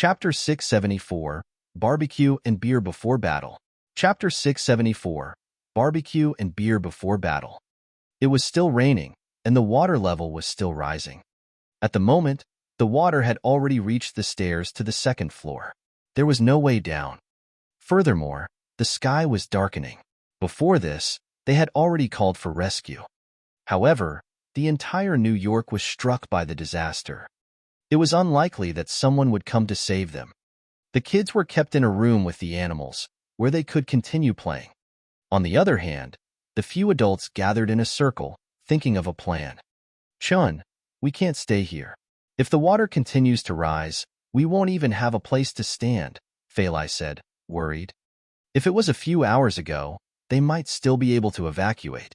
Chapter 674, Barbecue and Beer Before Battle. Chapter 674, Barbecue and Beer Before Battle. It was still raining, and the water level was still rising. At the moment, the water had already reached the stairs to the second floor. There was no way down. Furthermore, the sky was darkening. Before this, they had already called for rescue. However, the entire New York was struck by the disaster. It was unlikely that someone would come to save them. The kids were kept in a room with the animals, where they could continue playing. On the other hand, the few adults gathered in a circle, thinking of a plan. "Chun, we can't stay here. If the water continues to rise, we won't even have a place to stand," Feili said, worried. If it was a few hours ago, they might still be able to evacuate.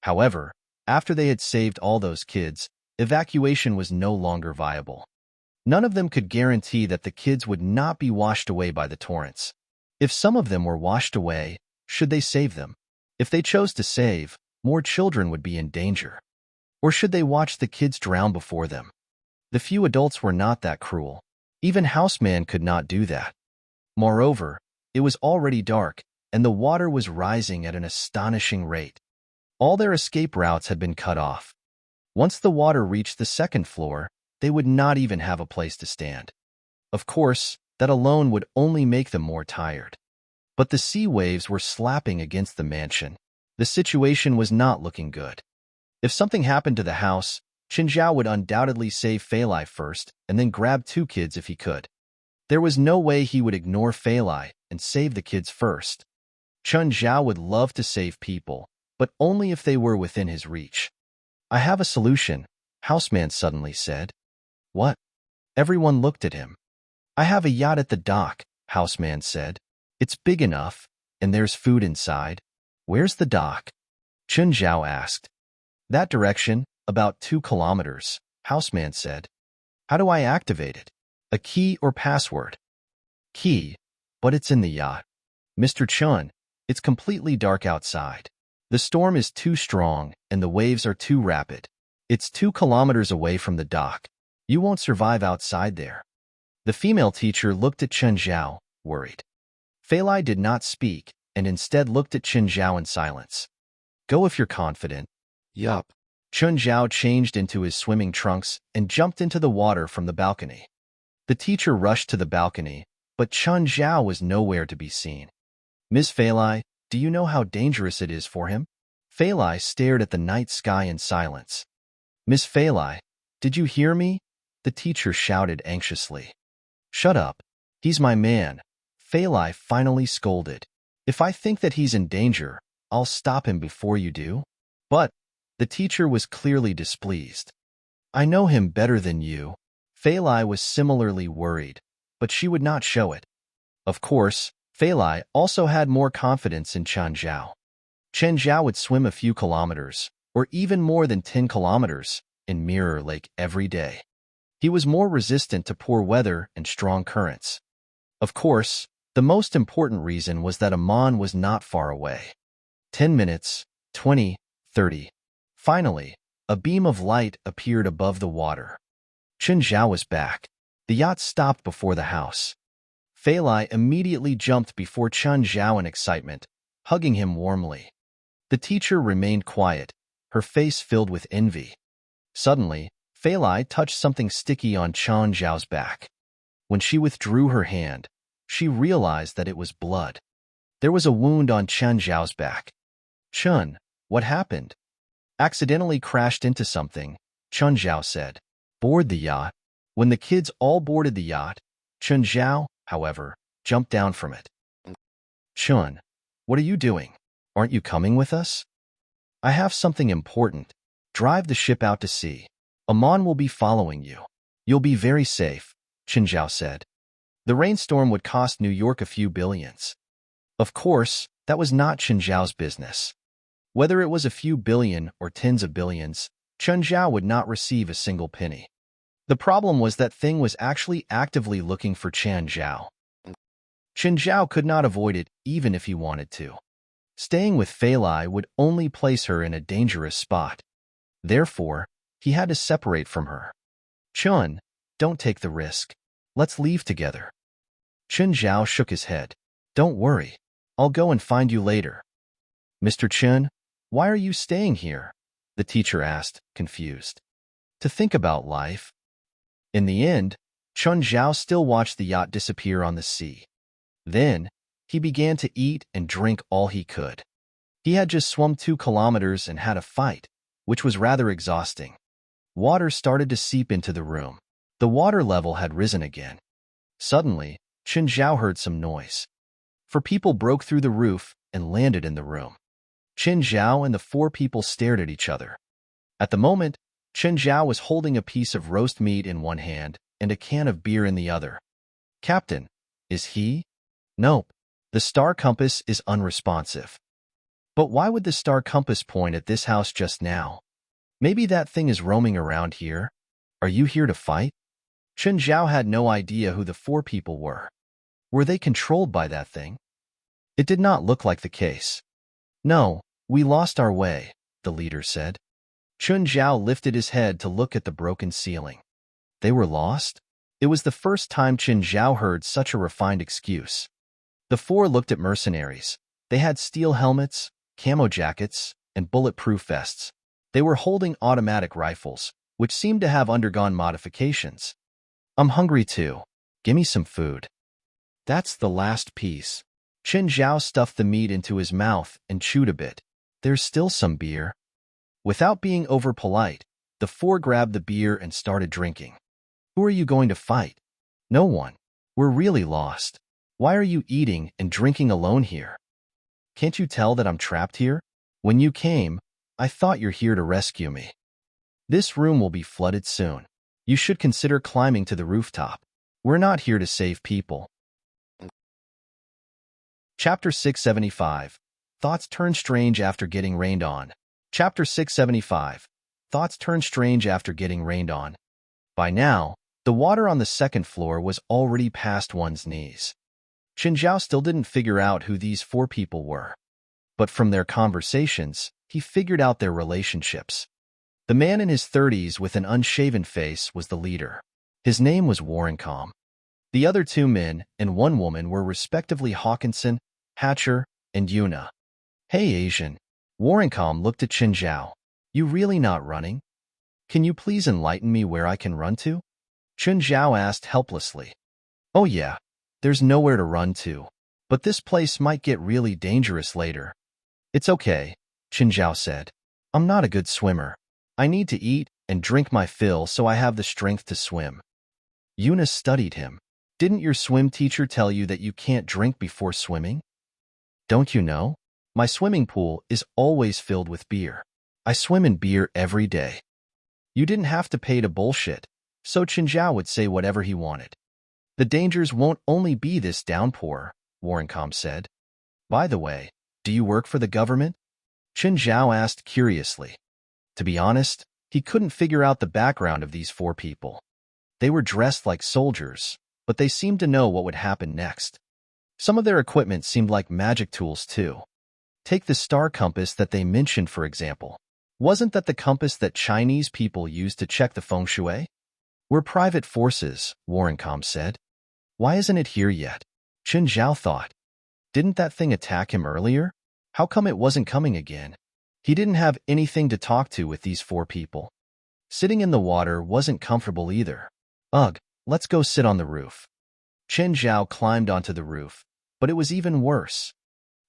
However, after they had saved all those kids, evacuation was no longer viable. None of them could guarantee that the kids would not be washed away by the torrents. If some of them were washed away, should they save them? If they chose to save, more children would be in danger. Or should they watch the kids drown before them? The few adults were not that cruel. Even Houseman could not do that. Moreover, it was already dark, and the water was rising at an astonishing rate. All their escape routes had been cut off. Once the water reached the second floor, they would not even have a place to stand. Of course, that alone would only make them more tired. But the sea waves were slapping against the mansion. The situation was not looking good. If something happened to the house, Qinzhao would undoubtedly save Feili first and then grab two kids if he could. There was no way he would ignore Feili and save the kids first. Qinzhao would love to save people, but only if they were within his reach. "I have a solution," Houseman suddenly said. "What?" Everyone looked at him. "I have a yacht at the dock," Houseman said. "It's big enough, and there's food inside." "Where's the dock?" Qinzhao asked. "That direction, about 2 kilometers, Houseman said. "How do I activate it? A key or password?" "Key, but it's in the yacht." "Mr. Chun, it's completely dark outside. The storm is too strong, and the waves are too rapid. It's 2 kilometers away from the dock. You won't survive outside there." The female teacher looked at Qinzhao, worried. Feili did not speak, and instead looked at Qinzhao in silence. "Go if you're confident." Yup. Qinzhao changed into his swimming trunks and jumped into the water from the balcony. The teacher rushed to the balcony, but Qinzhao was nowhere to be seen. "Miss Feili, do you know how dangerous it is for him?" Feili stared at the night sky in silence. "Miss Feili, did you hear me?" The teacher shouted anxiously. "Shut up. He's my man," Feili finally scolded. "If I think that he's in danger, I'll stop him before you do." "But," the teacher was clearly displeased. "I know him better than you." Feili was similarly worried, but she would not show it. Of course, Feili also had more confidence in Qinzhao. Qinzhao would swim a few kilometers, or even more than 10 kilometers, in Mirror Lake every day. He was more resistant to poor weather and strong currents. Of course, the most important reason was that Amon was not far away. 10 minutes, 20, 30. Finally, a beam of light appeared above the water. Qinzhao was back. The yacht stopped before the house. Feili immediately jumped before Qinzhao in excitement, hugging him warmly. The teacher remained quiet, her face filled with envy. Suddenly, Feili touched something sticky on Qinzhao's back. When she withdrew her hand, she realized that it was blood. There was a wound on Qinzhao's back. "Chun, what happened?" "Accidentally crashed into something," Qinzhao said. "Board the yacht." When the kids all boarded the yacht, Qinzhao, however, jumped down from it. "Chun, what are you doing? Aren't you coming with us?" "I have something important. Drive the ship out to sea. Amon will be following you. You'll be very safe," Qinzhao said. The rainstorm would cost New York a few billions. Of course, that was not Qinzhao's business. Whether it was a few billion or tens of billions, Qinzhao would not receive a single penny. The problem was that Thing was actually actively looking for Qinzhao. Qinzhao could not avoid it even if he wanted to. Staying with Feili would only place her in a dangerous spot. Therefore, he had to separate from her. "Chun, don't take the risk. Let's leave together. Chen Zhao shook his head. Don't worry. I'll go and find you later. Mr. Chen, why are you staying here? The teacher asked, confused. To think about life. In the end, Chen Zhao still watched the yacht disappear on the sea. Then, he began to eat and drink all he could. He had just swum 2 kilometers and had a fight, which was rather exhausting. Water started to seep into the room. The water level had risen again. Suddenly, Chen Zhao heard some noise. 4 people broke through the roof and landed in the room. Chen Zhao and the 4 people stared at each other. At the moment, Chen Zhao was holding a piece of roast meat in one hand and a can of beer in the other. Captain, is he? Nope. The star compass is unresponsive. But why would the star compass point at this house just now? Maybe that thing is roaming around here. Are you here to fight? Chen Zhao had no idea who the 4 people were. Were they controlled by that thing? It did not look like the case. No, we lost our way, the leader said. Chen Zhao lifted his head to look at the broken ceiling. They were lost? It was the first time Chen Zhao heard such a refined excuse. The 4 looked at mercenaries. They had steel helmets, camo jackets, and bulletproof vests. They were holding automatic rifles, which seemed to have undergone modifications. I'm hungry too. Gimme some food. That's the last piece. Chen Zhao stuffed the meat into his mouth and chewed a bit. There's still some beer. Without being over-polite, the 4 grabbed the beer and started drinking. Who are you going to fight? No one. We're really lost. Why are you eating and drinking alone here? Can't you tell that I'm trapped here? When you came, I thought you're here to rescue me. This room will be flooded soon. You should consider climbing to the rooftop. We're not here to save people. Chapter 675. Thoughts turn strange after getting rained on. Chapter 675. Thoughts turn strange after getting rained on. By now, the water on the 2nd floor was already past one's knees. Chen Zhao still didn't figure out who these 4 people were. But from their conversations, he figured out their relationships. The man in his 30s with an unshaven face was the leader. His name was Warrencom. The other 2 men and 1 woman were respectively Hawkinson, Hatcher, and Yuna. Hey Asian. Warrencom looked at Chen Zhao. You really not running? Can you please enlighten me where I can run to? Chen Zhao asked helplessly. Oh yeah, there's nowhere to run to. But this place might get really dangerous later. It's okay, Chen Zhao said. I'm not a good swimmer. I need to eat and drink my fill so I have the strength to swim. Yuna studied him. Didn't your swim teacher tell you that you can't drink before swimming? Don't you know? My swimming pool is always filled with beer. I swim in beer every day. You didn't have to pay to bullshit, so Chen Zhao would say whatever he wanted. The dangers won't only be this downpour, Warrencom said. By the way, do you work for the government? Chen Zhao asked curiously. To be honest, he couldn't figure out the background of these 4 people. They were dressed like soldiers, but they seemed to know what would happen next. Some of their equipment seemed like magic tools too. Take the star compass that they mentioned, for example. Wasn't that the compass that Chinese people used to check the feng shui? We're private forces, Warrencom said. Why isn't it here yet? Chen Zhao thought. Didn't that thing attack him earlier? How come it wasn't coming again? He didn't have anything to talk to with these 4 people. Sitting in the water wasn't comfortable either. Ugh, let's go sit on the roof. Chen Zhao climbed onto the roof, but it was even worse.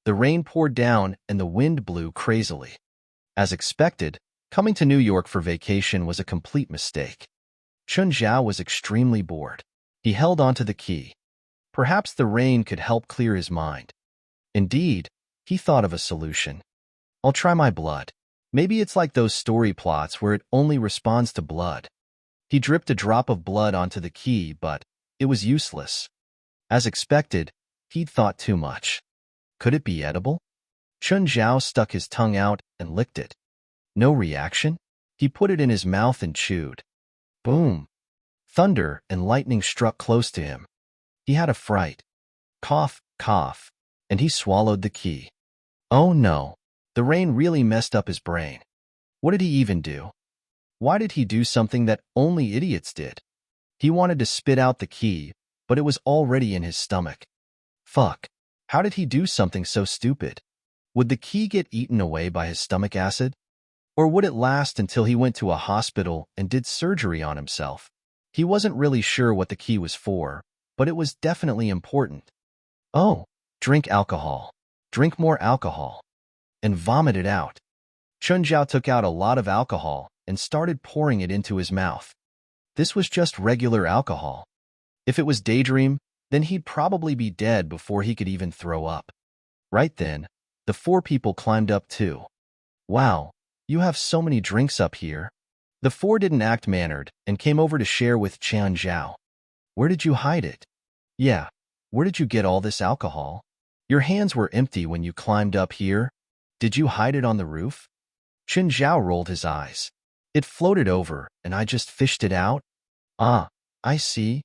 The rain poured down and the wind blew crazily. As expected, coming to New York for vacation was a complete mistake. Chen Zhao was extremely bored. He held onto the key. Perhaps the rain could help clear his mind. Indeed, he thought of a solution. I'll try my blood. Maybe it's like those story plots where it only responds to blood. He dripped a drop of blood onto the key, but it was useless. As expected, he'd thought too much. Could it be edible? Chen Zhao stuck his tongue out and licked it. No reaction? He put it in his mouth and chewed. Boom! Thunder and lightning struck close to him. He had a fright. Cough, cough, and he swallowed the key. Oh no! The rain really messed up his brain. What did he even do? Why did he do something that only idiots did? He wanted to spit out the key, but it was already in his stomach. Fuck. How did he do something so stupid? Would the key get eaten away by his stomach acid? Or would it last until he went to a hospital and did surgery on himself? He wasn't really sure what the key was for, but it was definitely important. Oh, drink alcohol. Drink more alcohol. And vomit it out. Chunjiao took out a lot of alcohol and started pouring it into his mouth. This was just regular alcohol. If it was Daydream, then he'd probably be dead before he could even throw up. Right then, the four people climbed up too. Wow, you have so many drinks up here. The four didn't act mannered and came over to share with Chunjiao. Where did you hide it? Yeah, where did you get all this alcohol? Your hands were empty when you climbed up here. Did you hide it on the roof? Chunjiao rolled his eyes. It floated over, and I just fished it out? Ah, I see.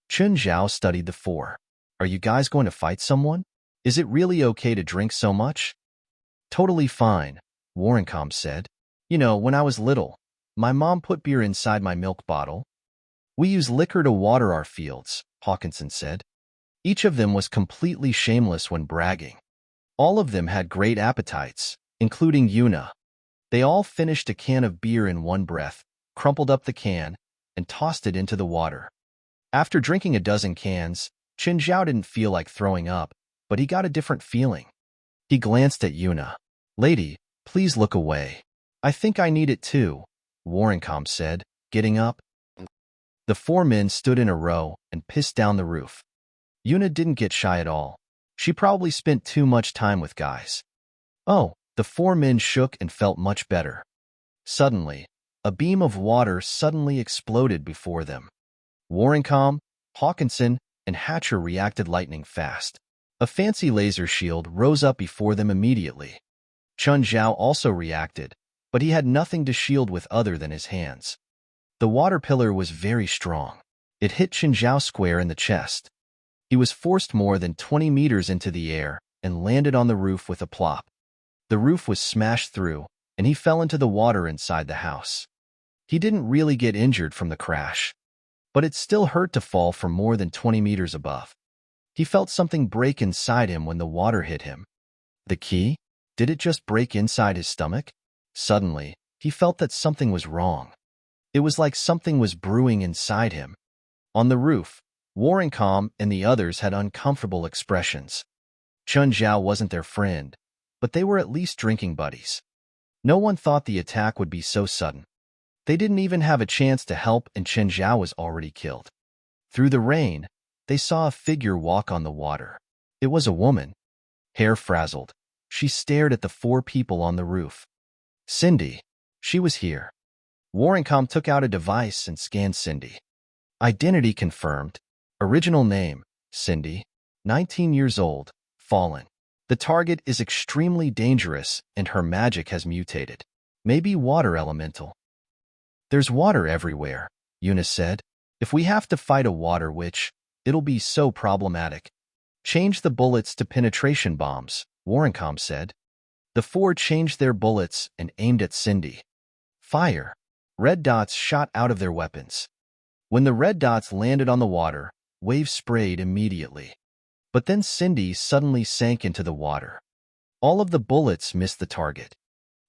Chunjiao studied the four. Are you guys going to fight someone? Is it really okay to drink so much? Totally fine, Warrencom said. You know, when I was little, my mom put beer inside my milk bottle. We use liquor to water our fields, Hawkinson said. Each of them was completely shameless when bragging. All of them had great appetites, including Yuna. They all finished a can of beer in one breath, crumpled up the can, and tossed it into the water. After drinking a dozen cans, Chunjiao didn't feel like throwing up, but he got a different feeling. He glanced at Yuna. Lady, please look away. I think I need it too, Warrencom said, getting up. The four men stood in a row and pissed down the roof. Yuna didn't get shy at all. She probably spent too much time with guys. Oh, the four men shook and felt much better. Suddenly, a beam of water suddenly exploded before them. Warrencom, Hawkinson, and Hatcher reacted lightning fast. A fancy laser shield rose up before them immediately. Chunjiao also reacted, but he had nothing to shield with other than his hands. The water pillar was very strong. It hit Chunjiao square in the chest. He was forced more than 20 meters into the air and landed on the roof with a plop. The roof was smashed through, and he fell into the water inside the house. He didn't really get injured from the crash, but it still hurt to fall from more than 20 meters above. He felt something break inside him when the water hit him. The key? Did it just break inside his stomach? Suddenly, he felt that something was wrong. It was like something was brewing inside him. On the roof, Warrencom and the others had uncomfortable expressions. Chunjiao wasn't their friend, but they were at least drinking buddies. No one thought the attack would be so sudden. They didn't even have a chance to help, and Chunjiao was already killed. Through the rain, they saw a figure walk on the water. It was a woman. Hair frazzled, she stared at the four people on the roof. Cindy. She was here. Warrencom took out a device and scanned Cindy. Identity confirmed. Original name, Cindy. 19 years old, fallen. The target is extremely dangerous and her magic has mutated. Maybe water elemental. There's water everywhere, Eunice said. If we have to fight a water witch, it'll be so problematic. Change the bullets to penetration bombs, Warrencom said. The four changed their bullets and aimed at Cindy. Fire. Red dots shot out of their weapons. When the red dots landed on the water, waves sprayed immediately. But then Cindy suddenly sank into the water. All of the bullets missed the target.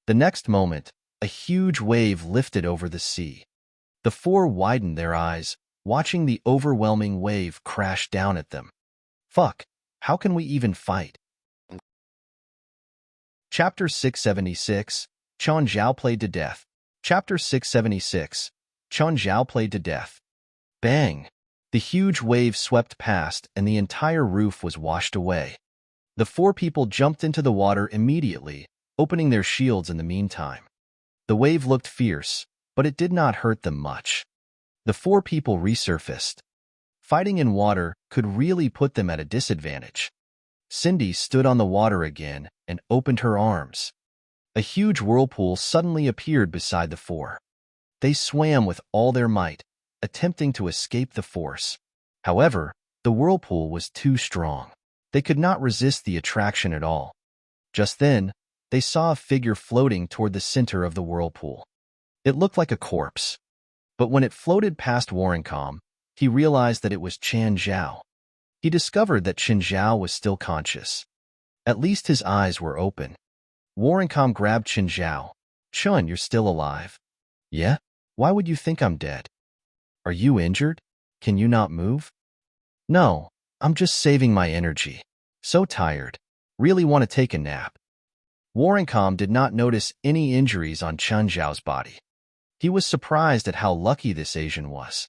The next moment, a huge wave lifted over the sea. The four widened their eyes, watching the overwhelming wave crash down at them. Fuck, how can we even fight? Chapter 676, Chunjiao played to death. Chapter 676, Chunjiao played to death. Bang! The huge wave swept past and the entire roof was washed away. The four people jumped into the water immediately, opening their shields in the meantime. The wave looked fierce, but it did not hurt them much. The four people resurfaced. Fighting in water could really put them at a disadvantage. Cindy stood on the water again and opened her arms. A huge whirlpool suddenly appeared beside the four. They swam with all their might, attempting to escape the force. However, the whirlpool was too strong. They could not resist the attraction at all. Just then, they saw a figure floating toward the center of the whirlpool. It looked like a corpse. But when it floated past Warrencom, he realized that it was Chen Zhao. He discovered that Chen Zhao was still conscious. At least his eyes were open. Warrencom grabbed Chen Zhao. "Chun, you're still alive." "Yeah? Why would you think I'm dead? Are you injured? Can you not move?" "No, I'm just saving my energy. So tired. Really want to take a nap." Warrencom did not notice any injuries on Chen Zhao's body. He was surprised at how lucky this Asian was.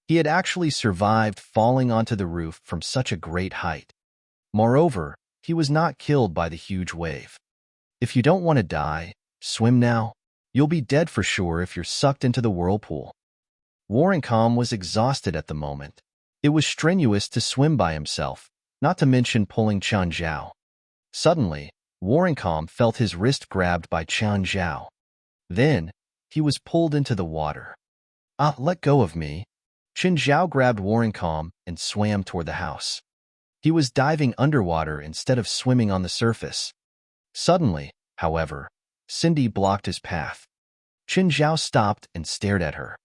He had actually survived falling onto the roof from such a great height. Moreover, he was not killed by the huge wave. If you don't want to die, swim now. You'll be dead for sure if you're sucked into the whirlpool. Warrencom was exhausted at the moment. It was strenuous to swim by himself, not to mention pulling Chen Zhao. Suddenly, Warrencom felt his wrist grabbed by Chen Zhao. Then, he was pulled into the water. "Ah, let go of me." Chen Zhao grabbed Warrencom and swam toward the house. He was diving underwater instead of swimming on the surface. Suddenly, however, Cindy blocked his path. Chen Zhao stopped and stared at her.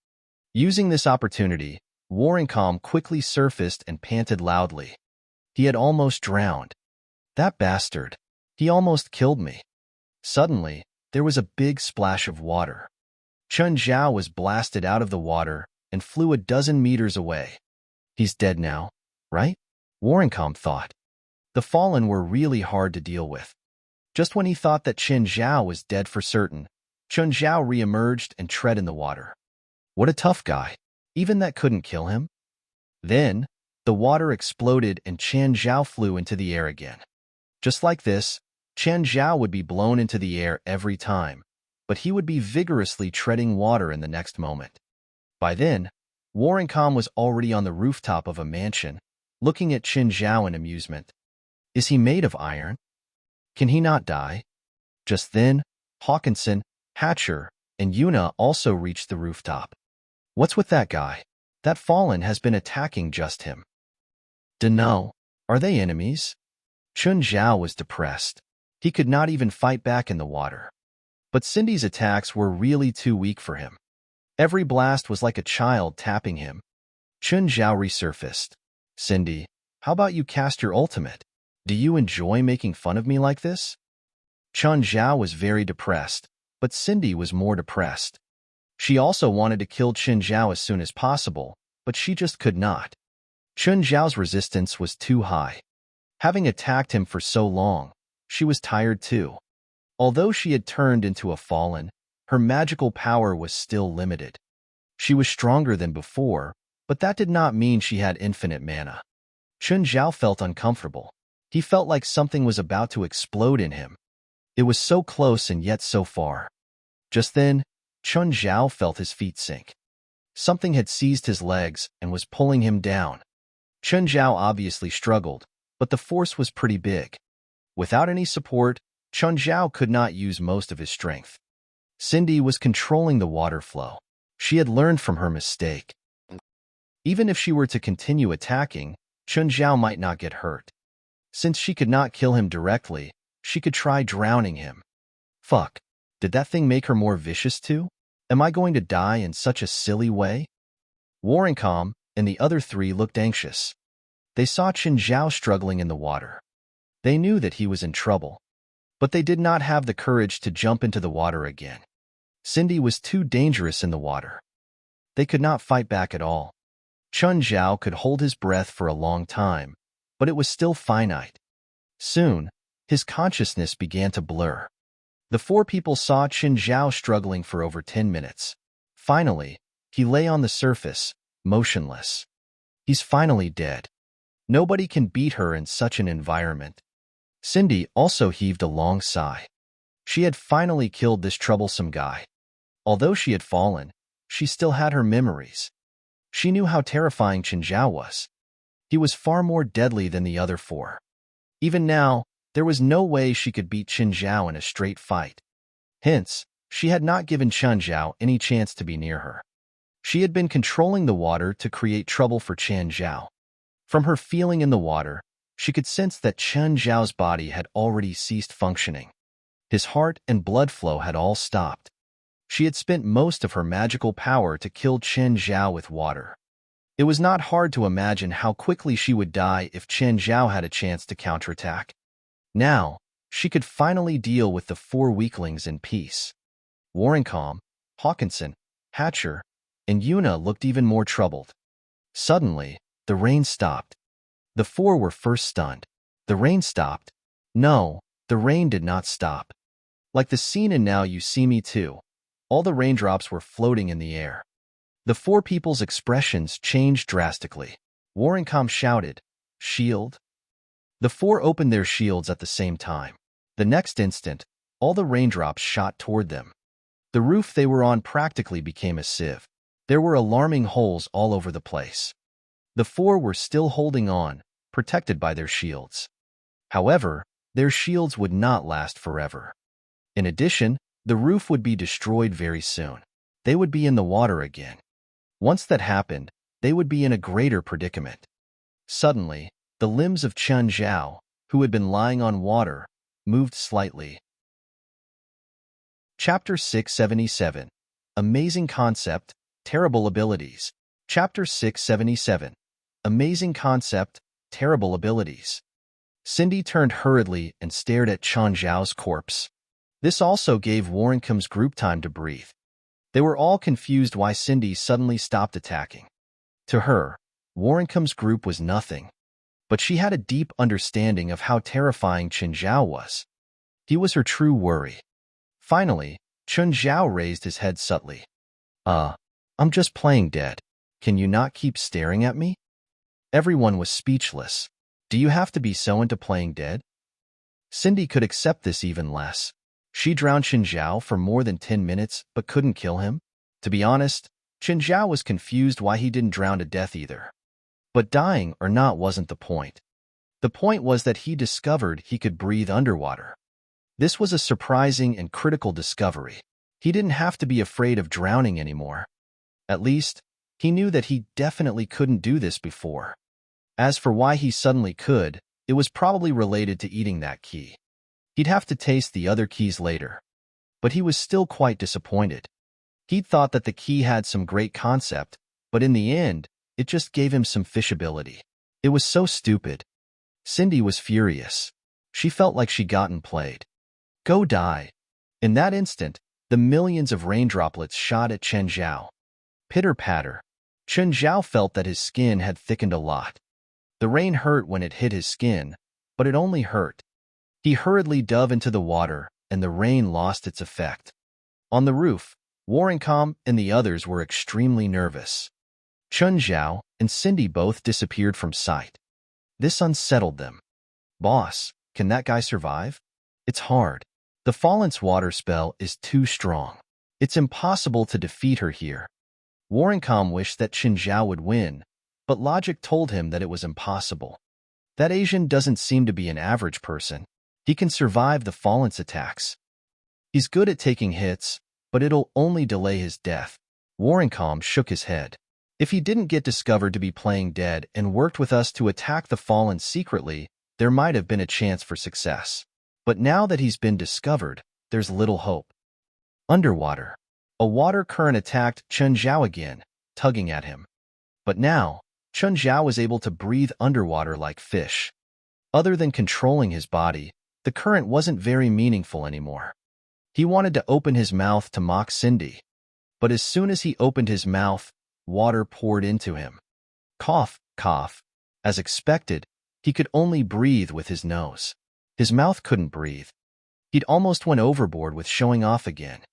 Using this opportunity, Warrencom quickly surfaced and panted loudly. He had almost drowned. "That bastard. He almost killed me." Suddenly, there was a big splash of water. Chen Zhao was blasted out of the water and flew a dozen meters away. "He's dead now, right?" Warrencom thought. The fallen were really hard to deal with. Just when he thought that Chen Zhao was dead for certain, Chen Zhao re-emerged and tread in the water. What a tough guy. Even that couldn't kill him. Then, the water exploded and Chen Zhao flew into the air again. Just like this, Chen Zhao would be blown into the air every time, but he would be vigorously treading water in the next moment. By then, Warrencom was already on the rooftop of a mansion, looking at Chen Zhao in amusement. Is he made of iron? Can he not die? Just then, Hawkinson, Hatcher, and Yuna also reached the rooftop. What's with that guy? That fallen has been attacking just him. Dunno. Are they enemies? Chen Zhao was depressed. He could not even fight back in the water. But Cindy's attacks were really too weak for him. Every blast was like a child tapping him. Chen Zhao resurfaced. "Cindy, how about you cast your ultimate? Do you enjoy making fun of me like this?" Chen Zhao was very depressed, but Cindy was more depressed. She also wanted to kill Chen Zhao as soon as possible, but she just could not. Chen Zhao's resistance was too high. Having attacked him for so long, she was tired too. Although she had turned into a fallen, her magical power was still limited. She was stronger than before, but that did not mean she had infinite mana. Chen Zhao felt uncomfortable. He felt like something was about to explode in him. It was so close and yet so far. Just then, Chen Zhao felt his feet sink. Something had seized his legs and was pulling him down. Chen Zhao obviously struggled, but the force was pretty big. Without any support, Chen Zhao could not use most of his strength. Cindy was controlling the water flow. She had learned from her mistake. Even if she were to continue attacking, Chen Zhao might not get hurt. Since she could not kill him directly, she could try drowning him. Fuck. Did that thing make her more vicious too? Am I going to die in such a silly way? Warrencom and the other three looked anxious. They saw Chen Zhao struggling in the water. They knew that he was in trouble, but they did not have the courage to jump into the water again. Cindy was too dangerous in the water. They could not fight back at all. Chen Zhao could hold his breath for a long time, but it was still finite. Soon, his consciousness began to blur. The four people saw Chen Zhao struggling for over 10 minutes. Finally, he lay on the surface, motionless. He's finally dead. Nobody can beat her in such an environment. Cindy also heaved a long sigh. She had finally killed this troublesome guy. Although she had fallen, she still had her memories. She knew how terrifying Chen Zhao was. He was far more deadly than the other four. Even now, there was no way she could beat Chen Zhao in a straight fight. Hence, she had not given Chen Zhao any chance to be near her. She had been controlling the water to create trouble for Chen Zhao. From her feeling in the water, she could sense that Chen Zhao's body had already ceased functioning. His heart and blood flow had all stopped. She had spent most of her magical power to kill Chen Zhao with water. It was not hard to imagine how quickly she would die if Chen Zhao had a chance to counterattack. Now, she could finally deal with the 4 weaklings in peace. Warrencom, Hawkinson, Hatcher, and Yuna looked even more troubled. Suddenly, the rain stopped. The 4 were first stunned. The rain stopped. No, the rain did not stop. Like the scene in Now You See Me Too, all the raindrops were floating in the air. The 4 people's expressions changed drastically. Warrencom shouted, "Shield!" The 4 opened their shields at the same time. The next instant, all the raindrops shot toward them. The roof they were on practically became a sieve. There were alarming holes all over the place. The 4 were still holding on, protected by their shields. However, their shields would not last forever. In addition, the roof would be destroyed very soon. They would be in the water again. Once that happened, they would be in a greater predicament. Suddenly, the limbs of Chen Zhao, who had been lying on water, moved slightly. Chapter 677. Amazing Concept, Terrible Abilities. Chapter 677. Amazing Concept, Terrible Abilities. Cindy turned hurriedly and stared at Chen Zhao's corpse. This also gave Warrencom's group time to breathe. They were all confused why Cindy suddenly stopped attacking. To her, Warrencom's group was nothing. But she had a deep understanding of how terrifying Chen Zhao was. He was her true worry. Finally, Chen Zhao raised his head subtly. I'm just playing dead. Can you not keep staring at me?" Everyone was speechless. Do you have to be so into playing dead? Cindy could accept this even less. She drowned Chen Zhao for more than 10 minutes but couldn't kill him. To be honest, Chen Zhao was confused why he didn't drown to death either. But dying or not wasn't the point. The point was that he discovered he could breathe underwater. This was a surprising and critical discovery. He didn't have to be afraid of drowning anymore. At least, he knew that he definitely couldn't do this before. As for why he suddenly could, it was probably related to eating that key. He'd have to taste the other keys later. But he was still quite disappointed. He'd thought that the key had some great concept, but in the end, it just gave him some fish ability. It was so stupid. Cindy was furious. She felt like she'd gotten played. Go die. In that instant, the millions of rain droplets shot at Chen Zhao. Pitter-patter. Chen Zhao felt that his skin had thickened a lot. The rain hurt when it hit his skin, but it only hurt. He hurriedly dove into the water, and the rain lost its effect. On the roof, Warrencom and the others were extremely nervous. Chen Zhao and Cindy both disappeared from sight. This unsettled them. "Boss, can that guy survive?" "It's hard. The Fallen's water spell is too strong. It's impossible to defeat her here." Warrencom wished that Chen Zhao would win, but logic told him that it was impossible. That Asian doesn't seem to be an average person. He can survive the Fallen's attacks. He's good at taking hits, but it'll only delay his death. Warrencom shook his head. If he didn't get discovered to be playing dead and worked with us to attack the Fallen secretly, there might have been a chance for success. But now that he's been discovered, there's little hope. Underwater. A water current attacked Chen Zhao again, tugging at him. But now, Chen Zhao was able to breathe underwater like fish. Other than controlling his body, the current wasn't very meaningful anymore. He wanted to open his mouth to mock Cindy. But as soon as he opened his mouth, water poured into him. Cough, cough. As expected, he could only breathe with his nose. His mouth couldn't breathe. He'd almost went overboard with showing off again.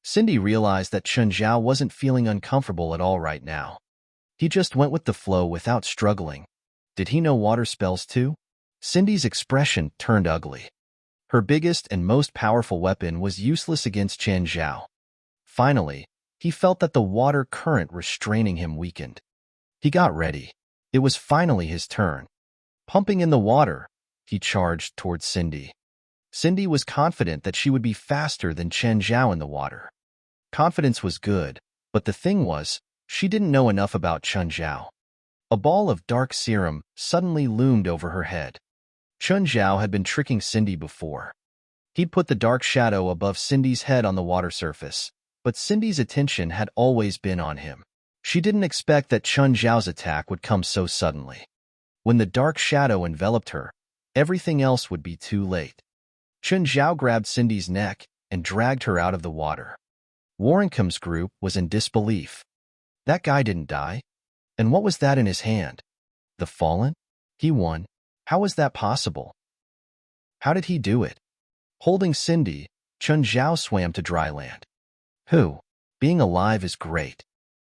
Cindy realized that Chen Zhao wasn't feeling uncomfortable at all right now. He just went with the flow without struggling. Did he know water spells too? Cindy's expression turned ugly. Her biggest and most powerful weapon was useless against Chen Zhao. Finally, he felt that the water current restraining him weakened. He got ready. It was finally his turn. Pumping in the water, he charged towards Cindy. Cindy was confident that she would be faster than Chen Zhao in the water. Confidence was good, but the thing was, she didn't know enough about Chen Zhao. A ball of dark serum suddenly loomed over her head. Chen Zhao had been tricking Cindy before. He'd put the dark shadow above Cindy's head on the water surface, but Cindy's attention had always been on him. She didn't expect that Chun Zhao's attack would come so suddenly. When the dark shadow enveloped her, everything else would be too late. Chun Zhao grabbed Cindy's neck and dragged her out of the water. Warrencomb's group was in disbelief. That guy didn't die? And what was that in his hand? The fallen? He won. How was that possible? How did he do it? Holding Cindy, Chun Zhao swam to dry land. Being alive is great.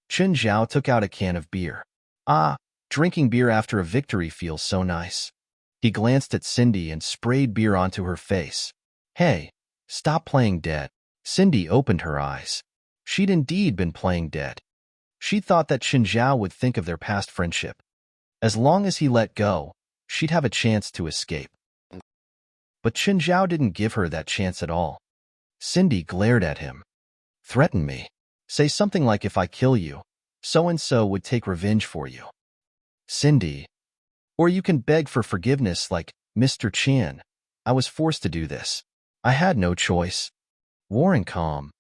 Chun Zhao took out a can of beer. Drinking beer after a victory feels so nice. He glanced at Cindy and sprayed beer onto her face. Hey, stop playing dead. Cindy opened her eyes. She'd indeed been playing dead. She thought that Chun Zhao would think of their past friendship. As long as he let go, she'd have a chance to escape. But Chun Zhao didn't give her that chance at all. Cindy glared at him. Threaten me. Say something like, if I kill you, so-and-so would take revenge for you. Cindy. Or you can beg for forgiveness like, Mr. Chan, I was forced to do this. I had no choice. Warrencomb.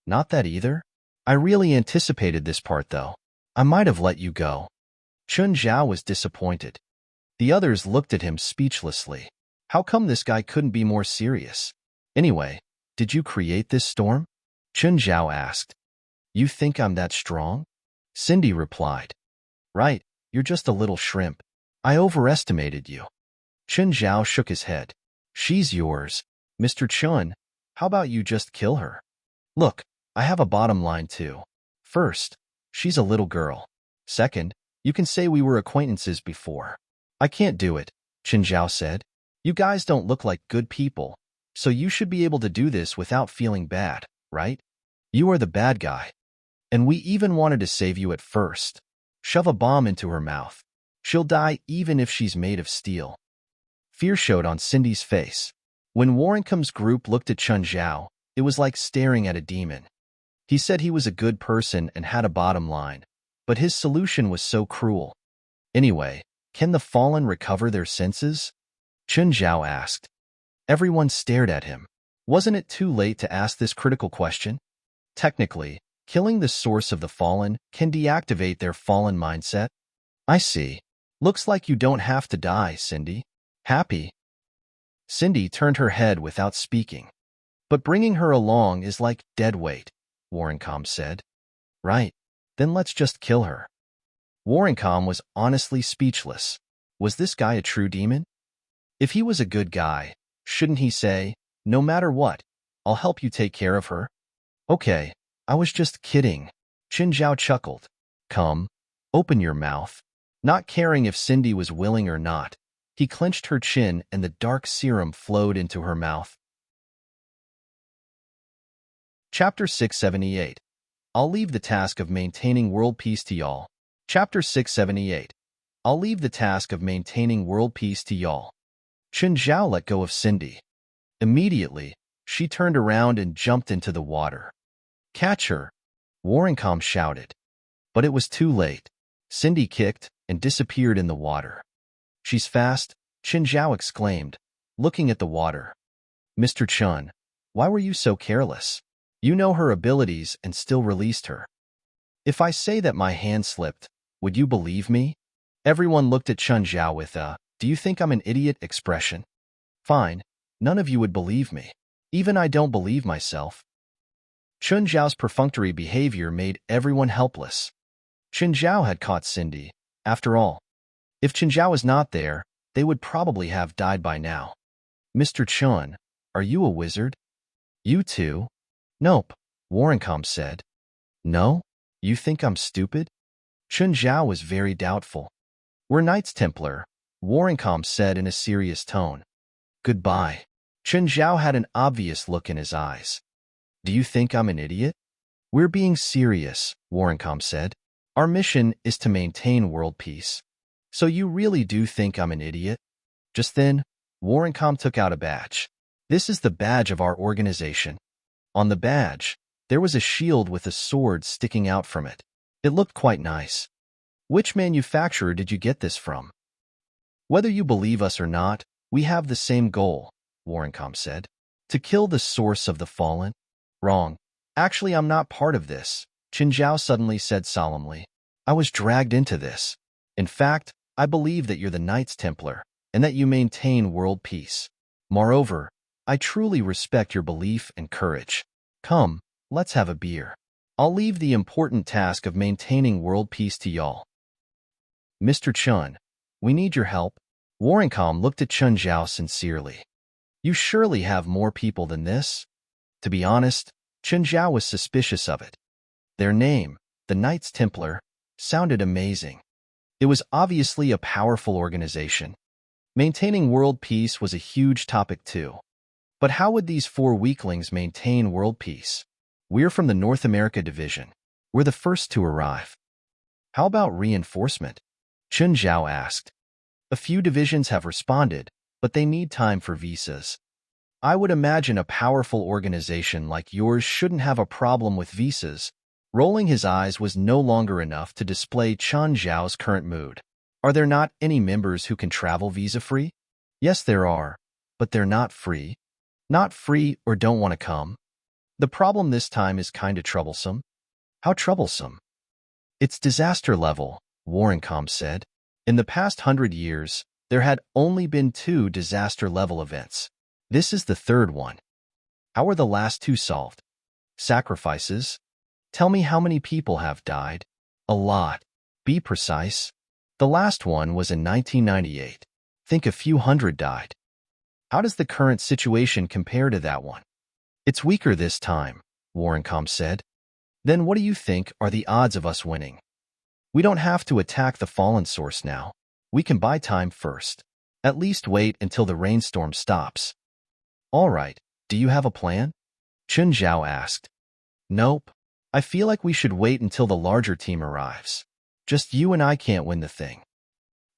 Not that either. I really anticipated this part though. I might have let you go. Chun Zhao was disappointed. The others looked at him speechlessly. How come this guy couldn't be more serious? Anyway, did you create this storm? Chun Zhao asked. You think I'm that strong? Cindy replied. Right, you're just a little shrimp. I overestimated you. Chun Zhao shook his head. She's yours. Mr. Chun, how about you just kill her? Look, I have a bottom line too. First, she's a little girl. Second, you can say we were acquaintances before. I can't do it, Chun Zhao said. You guys don't look like good people, so you should be able to do this without feeling bad, right? You are the bad guy. And we even wanted to save you at first. Shove a bomb into her mouth. She'll die even if she's made of steel. Fear showed on Cindy's face. When Warrencomb's group looked at Chun Zhao, it was like staring at a demon. He said he was a good person and had a bottom line, but his solution was so cruel. Anyway, can the fallen recover their senses? Chun Zhao asked. Everyone stared at him. Wasn't it too late to ask this critical question? Technically, killing the source of the fallen can deactivate their fallen mindset. I see. Looks like you don't have to die, Cindy. Happy? Cindy turned her head without speaking. But bringing her along is like dead weight, Warrencomb said. Right. Then let's just kill her. Warrencomb was honestly speechless. Was this guy a true demon? If he was a good guy, shouldn't he say, no matter what, I'll help you take care of her? Okay, I was just kidding. Chun Zhao chuckled. Come, open your mouth. Not caring if Cindy was willing or not, he clenched her chin and the dark serum flowed into her mouth. Chapter 678. I'll leave the task of maintaining world peace to y'all. Chapter 678. I'll leave the task of maintaining world peace to y'all. Chun Zhao let go of Cindy. Immediately, she turned around and jumped into the water. Catch her, Warrencomb shouted. But it was too late. Cindy kicked and disappeared in the water. She's fast, Chun Zhao exclaimed, looking at the water. Mr. Chun, why were you so careless? You know her abilities and still released her. If I say that my hand slipped, would you believe me? Everyone looked at Chun Zhao with a, do you think I'm an idiot expression? Fine, none of you would believe me. Even I don't believe myself. Chun Zhao's perfunctory behavior made everyone helpless. Chun Zhao had caught Cindy. After all, if Chun Zhao was not there, they would probably have died by now. Mr. Chun, are you a wizard? You too? Nope, Warrencomb said. No? You think I'm stupid? Chun Zhao was very doubtful. We're Knights Templar, Warrencomb said in a serious tone. Goodbye. Chun Zhao had an obvious look in his eyes. Do you think I'm an idiot? We're being serious, Warrencomb said. Our mission is to maintain world peace. So you really do think I'm an idiot? Just then, Warrencomb took out a badge. This is the badge of our organization. On the badge, there was a shield with a sword sticking out from it. It looked quite nice. Which manufacturer did you get this from? Whether you believe us or not, we have the same goal, Warrencomb said. To kill the source of the fallen? Wrong. Actually, I'm not part of this. Qin Zhao suddenly said solemnly. I was dragged into this. In fact, I believe that you're the Knights Templar, and that you maintain world peace. Moreover, I truly respect your belief and courage. Come, let's have a beer. I'll leave the important task of maintaining world peace to y'all. Mr. Chun, we need your help. Warrencom looked at Chun Zhao sincerely. You surely have more people than this? To be honest, Chun Zhao was suspicious of it. Their name, the Knights Templar, sounded amazing. It was obviously a powerful organization. Maintaining world peace was a huge topic too. But how would these 4 weaklings maintain world peace? We're from the North America division. We're the first to arrive. How about reinforcement? Chun Zhao asked. A few divisions have responded, but they need time for visas. I would imagine a powerful organization like yours shouldn't have a problem with visas. Rolling his eyes was no longer enough to display Chun Zhao's current mood. Are there not any members who can travel visa-free? Yes, there are, but they're not free. Not free or don't want to come. The problem this time is kinda troublesome. How troublesome? It's disaster level, Warrencom said. In the past 100 years, there had only been 2 disaster-level events. This is the 3rd one. How are the last 2 solved? Sacrifices? Tell me how many people have died. A lot. Be precise. The last one was in 1998. Think a few hundred died. How does the current situation compare to that one? It's weaker this time, Warrencom said. Then what do you think are the odds of us winning? We don't have to attack the fallen source now. We can buy time first. At least wait until the rainstorm stops. All right, do you have a plan? Chun Zhao asked. Nope. I feel like we should wait until the larger team arrives. Just you and I can't win the thing.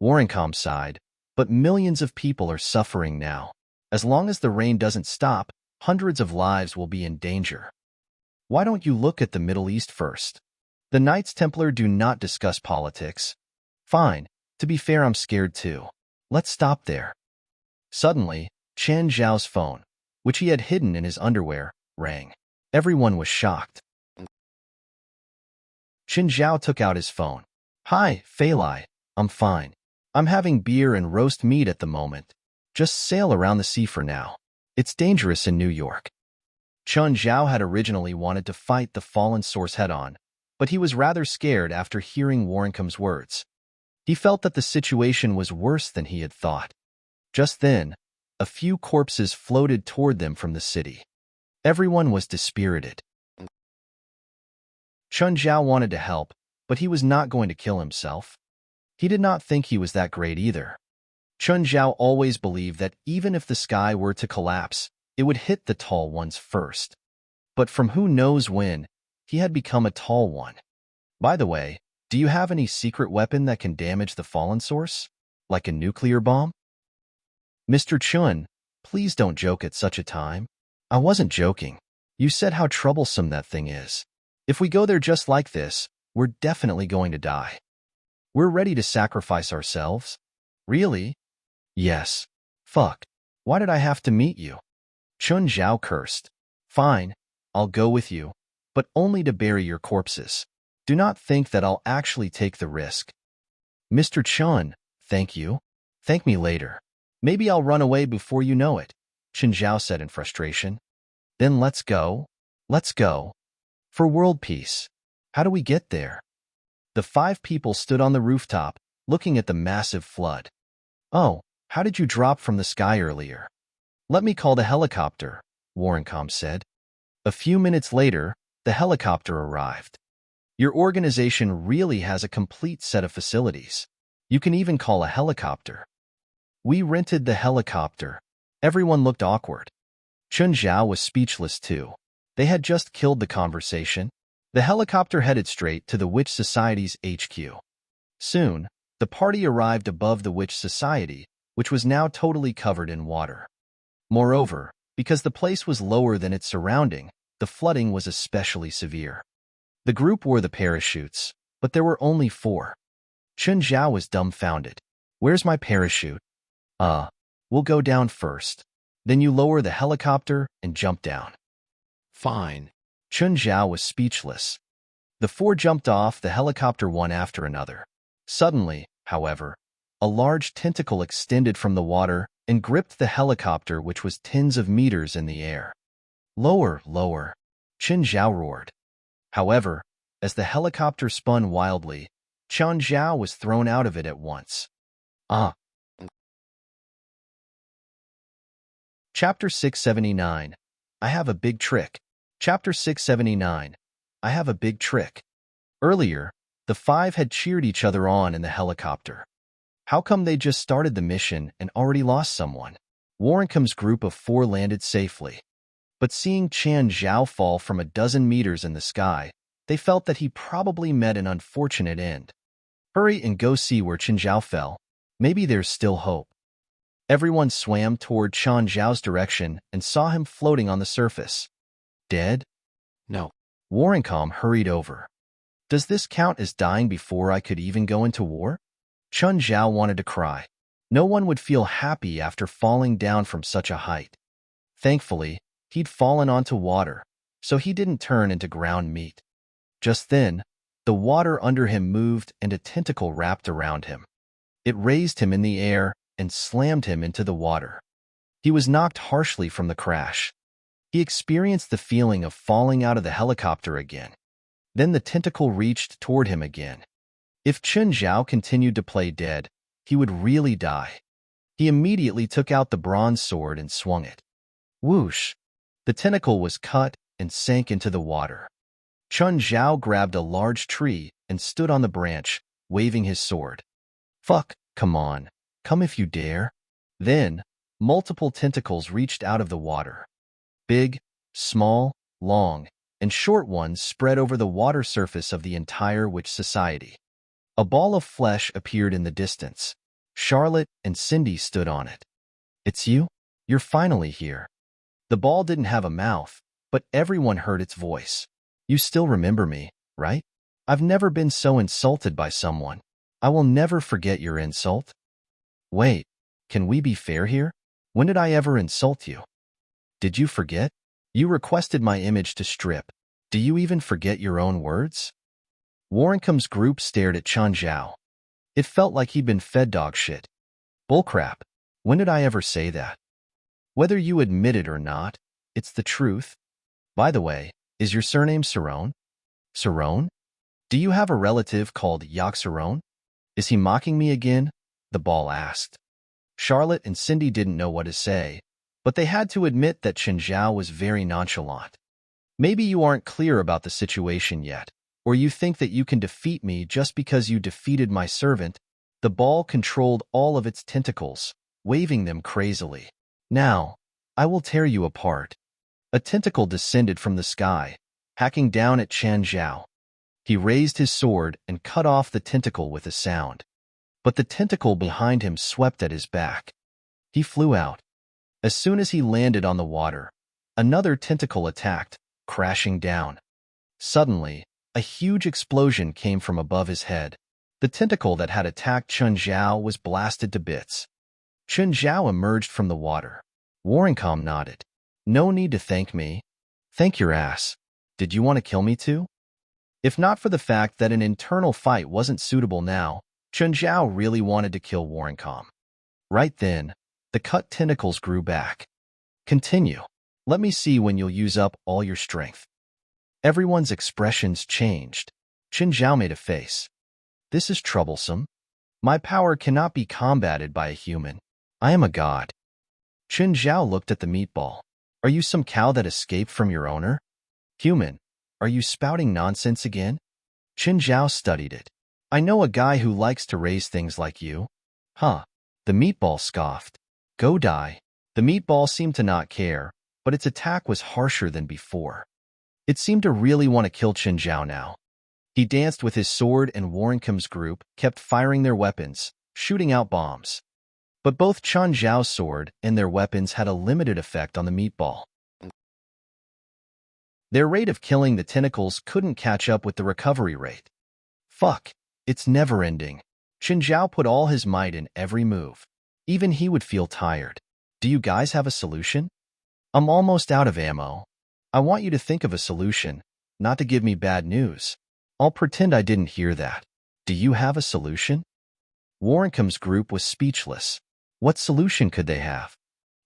Warrencom sighed, but millions of people are suffering now. As long as the rain doesn't stop, hundreds of lives will be in danger. Why don't you look at the Middle East first? The Knights Templar do not discuss politics. Fine. To be fair, I'm scared too. Let's stop there. Suddenly, Chen Zhao's phone, which he had hidden in his underwear, rang. Everyone was shocked. Chen Zhao took out his phone. Hi, Fei Lai. I'm fine. I'm having beer and roast meat at the moment. Just sail around the sea for now. It's dangerous in New York. Chun Zhao had originally wanted to fight the fallen source head-on, but he was rather scared after hearing Warrencom's words. He felt that the situation was worse than he had thought. Just then, a few corpses floated toward them from the city. Everyone was dispirited. Chun Zhao wanted to help, but he was not going to kill himself. He did not think he was that great either. Chun Zhao always believed that even if the sky were to collapse, it would hit the tall ones first. But from who knows when, he had become a tall one. By the way, do you have any secret weapon that can damage the fallen source? Like a nuclear bomb? Mr. Chun, please don't joke at such a time. I wasn't joking. You said how troublesome that thing is. If we go there just like this, we're definitely going to die. We're ready to sacrifice ourselves. Really? Yes. Fuck. Why did I have to meet you? Chun Zhao cursed. Fine, I'll go with you, but only to bury your corpses. Do not think that I'll actually take the risk. Mr. Chun, thank you. Thank me later. Maybe I'll run away before you know it, Chun Zhao said in frustration. Then let's go. Let's go. For world peace. How do we get there? The 5 people stood on the rooftop, looking at the massive flood. Oh, how did you drop from the sky earlier? Let me call the helicopter, Warrencom said. A few minutes later, the helicopter arrived. Your organization really has a complete set of facilities. You can even call a helicopter. We rented the helicopter. Everyone looked awkward. Chun Zhao was speechless too. They had just killed the conversation. The helicopter headed straight to the Witch Society's HQ. Soon, the party arrived above the Witch Society, which was now totally covered in water. Moreover, because the place was lower than its surrounding, the flooding was especially severe. The group wore the parachutes, but there were only 4. Chun Zhao was dumbfounded. Where's my parachute? We'll go down first. Then you lower the helicopter and jump down. Fine. Chun Zhao was speechless. The four jumped off the helicopter one after another. Suddenly, however, a large tentacle extended from the water and gripped the helicopter, which was tens of meters in the air. Lower, lower, Chen Zhao roared. However, as the helicopter spun wildly, Chen Zhao was thrown out of it at once. Chapter 679. I have a big trick. Chapter 679. I have a big trick. Earlier, the five had cheered each other on in the helicopter. How come they just started the mission and already lost someone? Warrenkam's group of four landed safely. But seeing Chen Zhao fall from a dozen meters in the sky, they felt that he probably met an unfortunate end. Hurry and go see where Chen Zhao fell. Maybe there's still hope. Everyone swam toward Chen Zhao's direction and saw him floating on the surface. Dead? No. Warrenkam hurried over. Does this count as dying before I could even go into war? Chen Zhao wanted to cry. No one would feel happy after falling down from such a height. Thankfully, he'd fallen onto water, so he didn't turn into ground meat. Just then, the water under him moved and a tentacle wrapped around him. It raised him in the air and slammed him into the water. He was knocked harshly from the crash. He experienced the feeling of falling out of the helicopter again. Then the tentacle reached toward him again. If Chen Zhao continued to play dead, he would really die. He immediately took out the bronze sword and swung it. Whoosh! The tentacle was cut and sank into the water. Chen Zhao grabbed a large tree and stood on the branch, waving his sword. Fuck, come on, come if you dare. Then, multiple tentacles reached out of the water. Big, small, long, and short ones spread over the water surface of the entire witch society. A ball of flesh appeared in the distance. Charlotte and Cindy stood on it. It's you? You're finally here. The ball didn't have a mouth, but everyone heard its voice. You still remember me, right? I've never been so insulted by someone. I will never forget your insult. Wait, can we be fair here? When did I ever insult you? Did you forget? You requested my image to strip. Do you even forget your own words? Warrenkam's group stared at Chen Zhao. It felt like he'd been fed dog shit. Bullcrap. When did I ever say that? Whether you admit it or not, it's the truth. By the way, is your surname Cerrone? Cerrone? Do you have a relative called Yak Cerrone? Is he mocking me again? The ball asked. Charlotte and Cindy didn't know what to say, but they had to admit that Chen Zhao was very nonchalant. Maybe you aren't clear about the situation yet, or you think that you can defeat me just because you defeated my servant. The ball controlled all of its tentacles, waving them crazily. Now, I will tear you apart. A tentacle descended from the sky, hacking down at Chen Zhao. He raised his sword and cut off the tentacle with a sound. But the tentacle behind him swept at his back. He flew out. As soon as he landed on the water, another tentacle attacked, crashing down. Suddenly, a huge explosion came from above his head. The tentacle that had attacked Chen Zhao was blasted to bits. Chen Zhao emerged from the water. Warrenkam nodded. No need to thank me. Thank your ass. Did you want to kill me too? If not for the fact that an internal fight wasn't suitable now, Chen Zhao really wanted to kill Warrenkam. Right then, the cut tentacles grew back. Continue. Let me see when you'll use up all your strength. Everyone's expressions changed. Chen Zhao made a face. This is troublesome. My power cannot be combated by a human. I am a god. Chen Zhao looked at the meatball. Are you some cow that escaped from your owner? Human, are you spouting nonsense again? Chen Zhao studied it. I know a guy who likes to raise things like you. Huh. The meatball scoffed. Go die. The meatball seemed to not care, but its attack was harsher than before. It seemed to really want to kill Chen Zhao now. He danced with his sword and Warrenkam's group kept firing their weapons, shooting out bombs. But both Chen Zhao's sword and their weapons had a limited effect on the meatball. Their rate of killing the tentacles couldn't catch up with the recovery rate. Fuck, it's never-ending. Chen Zhao put all his might in every move. Even he would feel tired. Do you guys have a solution? I'm almost out of ammo. I want you to think of a solution, not to give me bad news. I'll pretend I didn't hear that. Do you have a solution? Warrenkam's group was speechless. What solution could they have?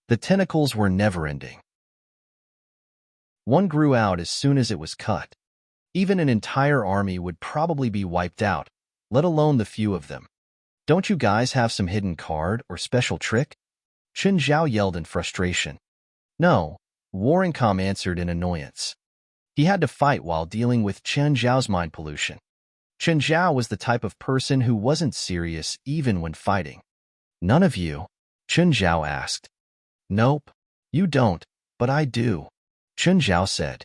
The tentacles were never-ending. One grew out as soon as it was cut. Even an entire army would probably be wiped out, let alone the few of them. Don't you guys have some hidden card or special trick? Chen Zhao yelled in frustration. No, Warrenkam answered in annoyance. He had to fight while dealing with Chen Zhao's mind pollution. Chen Zhao was the type of person who wasn't serious even when fighting. None of you? Chen Zhao asked. Nope, you don't, but I do, Chen Zhao said.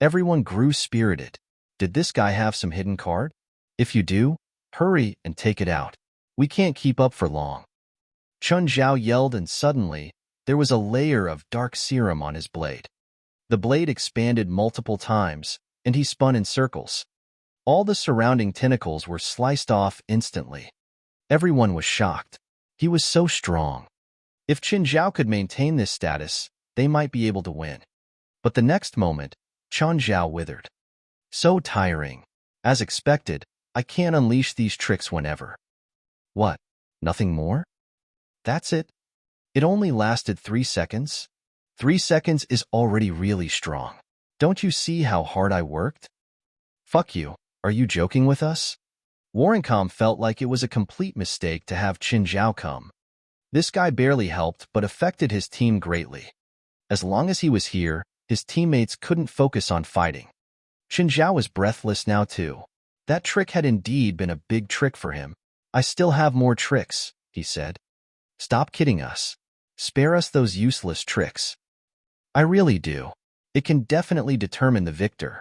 Everyone grew spirited. Did this guy have some hidden card? If you do, hurry and take it out. We can't keep up for long. Chen Zhao yelled, and suddenly, there was a layer of dark serum on his blade. The blade expanded multiple times, and he spun in circles. All the surrounding tentacles were sliced off instantly. Everyone was shocked. He was so strong. If Chen Zhao could maintain this status, they might be able to win. But the next moment, Chen Zhao withered. So tiring. As expected, I can't unleash these tricks whenever. What? Nothing more? That's it? It only lasted 3 seconds? 3 seconds is already really strong. Don't you see how hard I worked? Fuck you. Are you joking with us? Warrenkam felt like it was a complete mistake to have Chen Zhao come. This guy barely helped but affected his team greatly. As long as he was here, his teammates couldn't focus on fighting. Chen Zhao was breathless now too. That trick had indeed been a big trick for him. I still have more tricks, he said. Stop kidding us. Spare us those useless tricks. I really do. It can definitely determine the victor.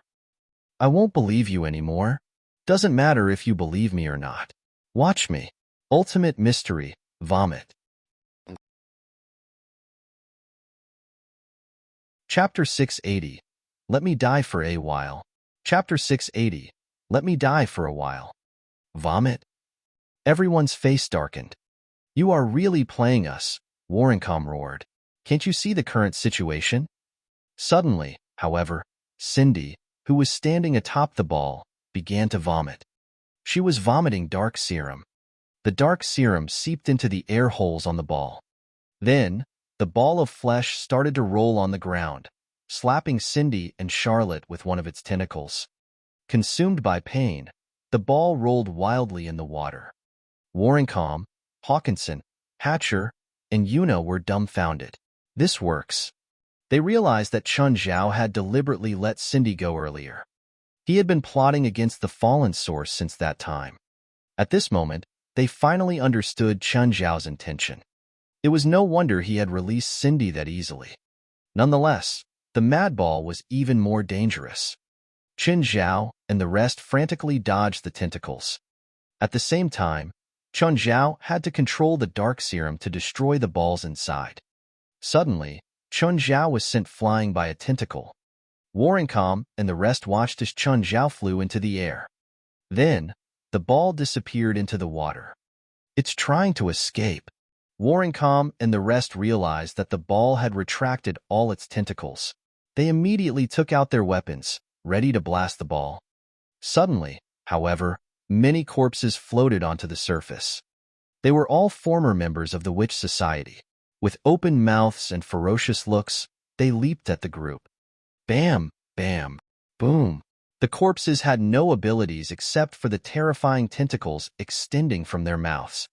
I won't believe you anymore. Doesn't matter if you believe me or not. Watch me. Ultimate mystery, vomit. Chapter 680. Let me die for a while. Chapter 680. Let me die for a while. Vomit? Everyone's face darkened. You are really playing us, Warrenkam roared. Can't you see the current situation? Suddenly, however, Cindy, who was standing atop the ball, began to vomit. She was vomiting dark serum. The dark serum seeped into the air holes on the ball. Then, the ball of flesh started to roll on the ground, slapping Cindy and Charlotte with one of its tentacles. Consumed by pain, the ball rolled wildly in the water. Warrenkam, Hawkinson, Hatcher, and Yuna were dumbfounded. This works. They realized that Chen Zhao had deliberately let Cindy go earlier. He had been plotting against the fallen source since that time. At this moment, they finally understood Chen Zhao's intention. It was no wonder he had released Cindy that easily. Nonetheless, the mad ball was even more dangerous. Chen Zhao and the rest frantically dodged the tentacles. At the same time, Chen Zhao had to control the dark serum to destroy the balls inside. Suddenly, Chen Zhao was sent flying by a tentacle. Warrenkam and the rest watched as Chen Zhao flew into the air. Then, the ball disappeared into the water. It's trying to escape. Warrenkam and the rest realized that the ball had retracted all its tentacles. They immediately took out their weapons, ready to blast the ball. Suddenly, however, many corpses floated onto the surface. They were all former members of the Witch Society. With open mouths and ferocious looks, they leaped at the group. Bam, bam, boom. The corpses had no abilities except for the terrifying tentacles extending from their mouths.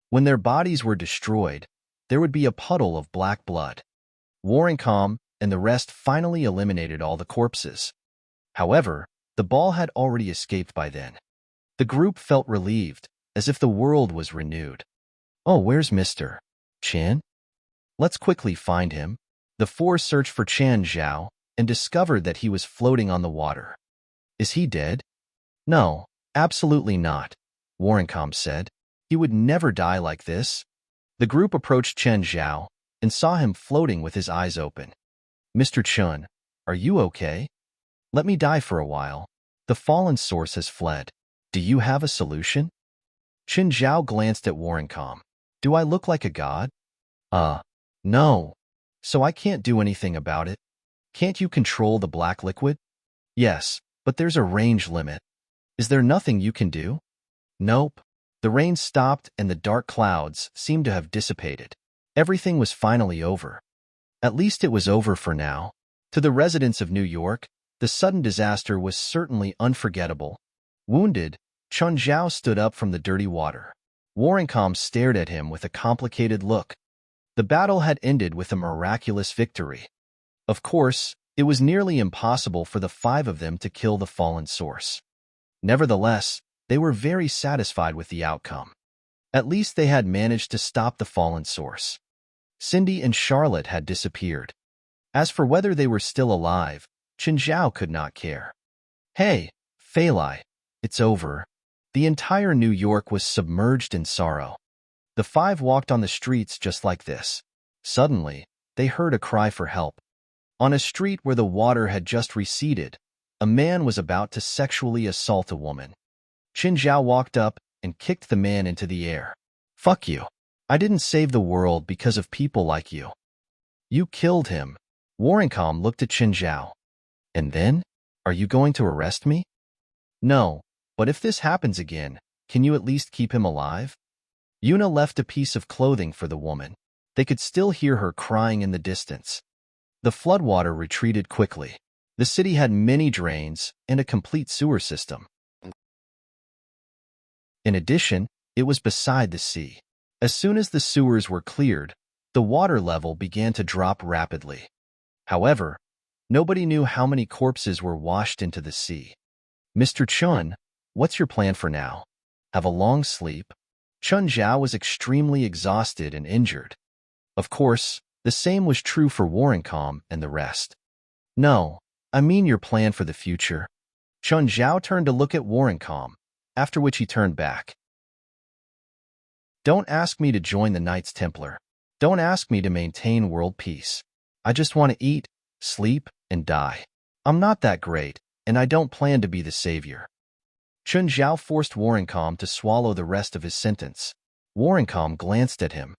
When their bodies were destroyed, there would be a puddle of black blood. Warrenkam and the rest finally eliminated all the corpses. However, the ball had already escaped by then. The group felt relieved, as if the world was renewed. Oh, where's Mr. Chen? Let's quickly find him. The four searched for Chen Zhao and discovered that he was floating on the water. Is he dead? No, absolutely not, Warrenkam said. He would never die like this. The group approached Chen Zhao and saw him floating with his eyes open. Mr. Chen, are you okay? Let me die for a while. The fallen source has fled. Do you have a solution? Chen Zhao glanced at Warrenkam. Do I look like a god? No. So I can't do anything about it. Can't you control the black liquid? Yes, but there's a range limit. Is there nothing you can do? Nope. The rain stopped and the dark clouds seemed to have dissipated. Everything was finally over. At least it was over for now. To the residents of New York, the sudden disaster was certainly unforgettable. Wounded, Chun Zhao stood up from the dirty water. Warrencom stared at him with a complicated look. The battle had ended with a miraculous victory. Of course, it was nearly impossible for the five of them to kill the fallen source. Nevertheless, they were very satisfied with the outcome. At least they had managed to stop the fallen source. Cindy and Charlotte had disappeared. As for whether they were still alive, Qin Zhao could not care. Hey, Fei Lai, it's over. The entire New York was submerged in sorrow. The five walked on the streets just like this. Suddenly, they heard a cry for help. On a street where the water had just receded, a man was about to sexually assault a woman. Qin Zhao walked up and kicked the man into the air. Fuck you. I didn't save the world because of people like you. You killed him. Warrencom looked at Qin Zhao. And then? Are you going to arrest me? No, but if this happens again, can you at least keep him alive? Yuna left a piece of clothing for the woman. They could still hear her crying in the distance. The floodwater retreated quickly. The city had many drains and a complete sewer system. In addition, it was beside the sea. As soon as the sewers were cleared, the water level began to drop rapidly. However, nobody knew how many corpses were washed into the sea. Mr. Chun, what's your plan for now? Have a long sleep? Chun Zhao was extremely exhausted and injured. Of course, the same was true for Warrencom and the rest. No, I mean your plan for the future. Chun Zhao turned to look at Warrencom, after which he turned back. Don't ask me to join the Knights Templar. Don't ask me to maintain world peace. I just want to eat, sleep, and die. I'm not that great, and I don't plan to be the savior. Chun Zhao forced Warrencom to swallow the rest of his sentence. Warrencom glanced at him.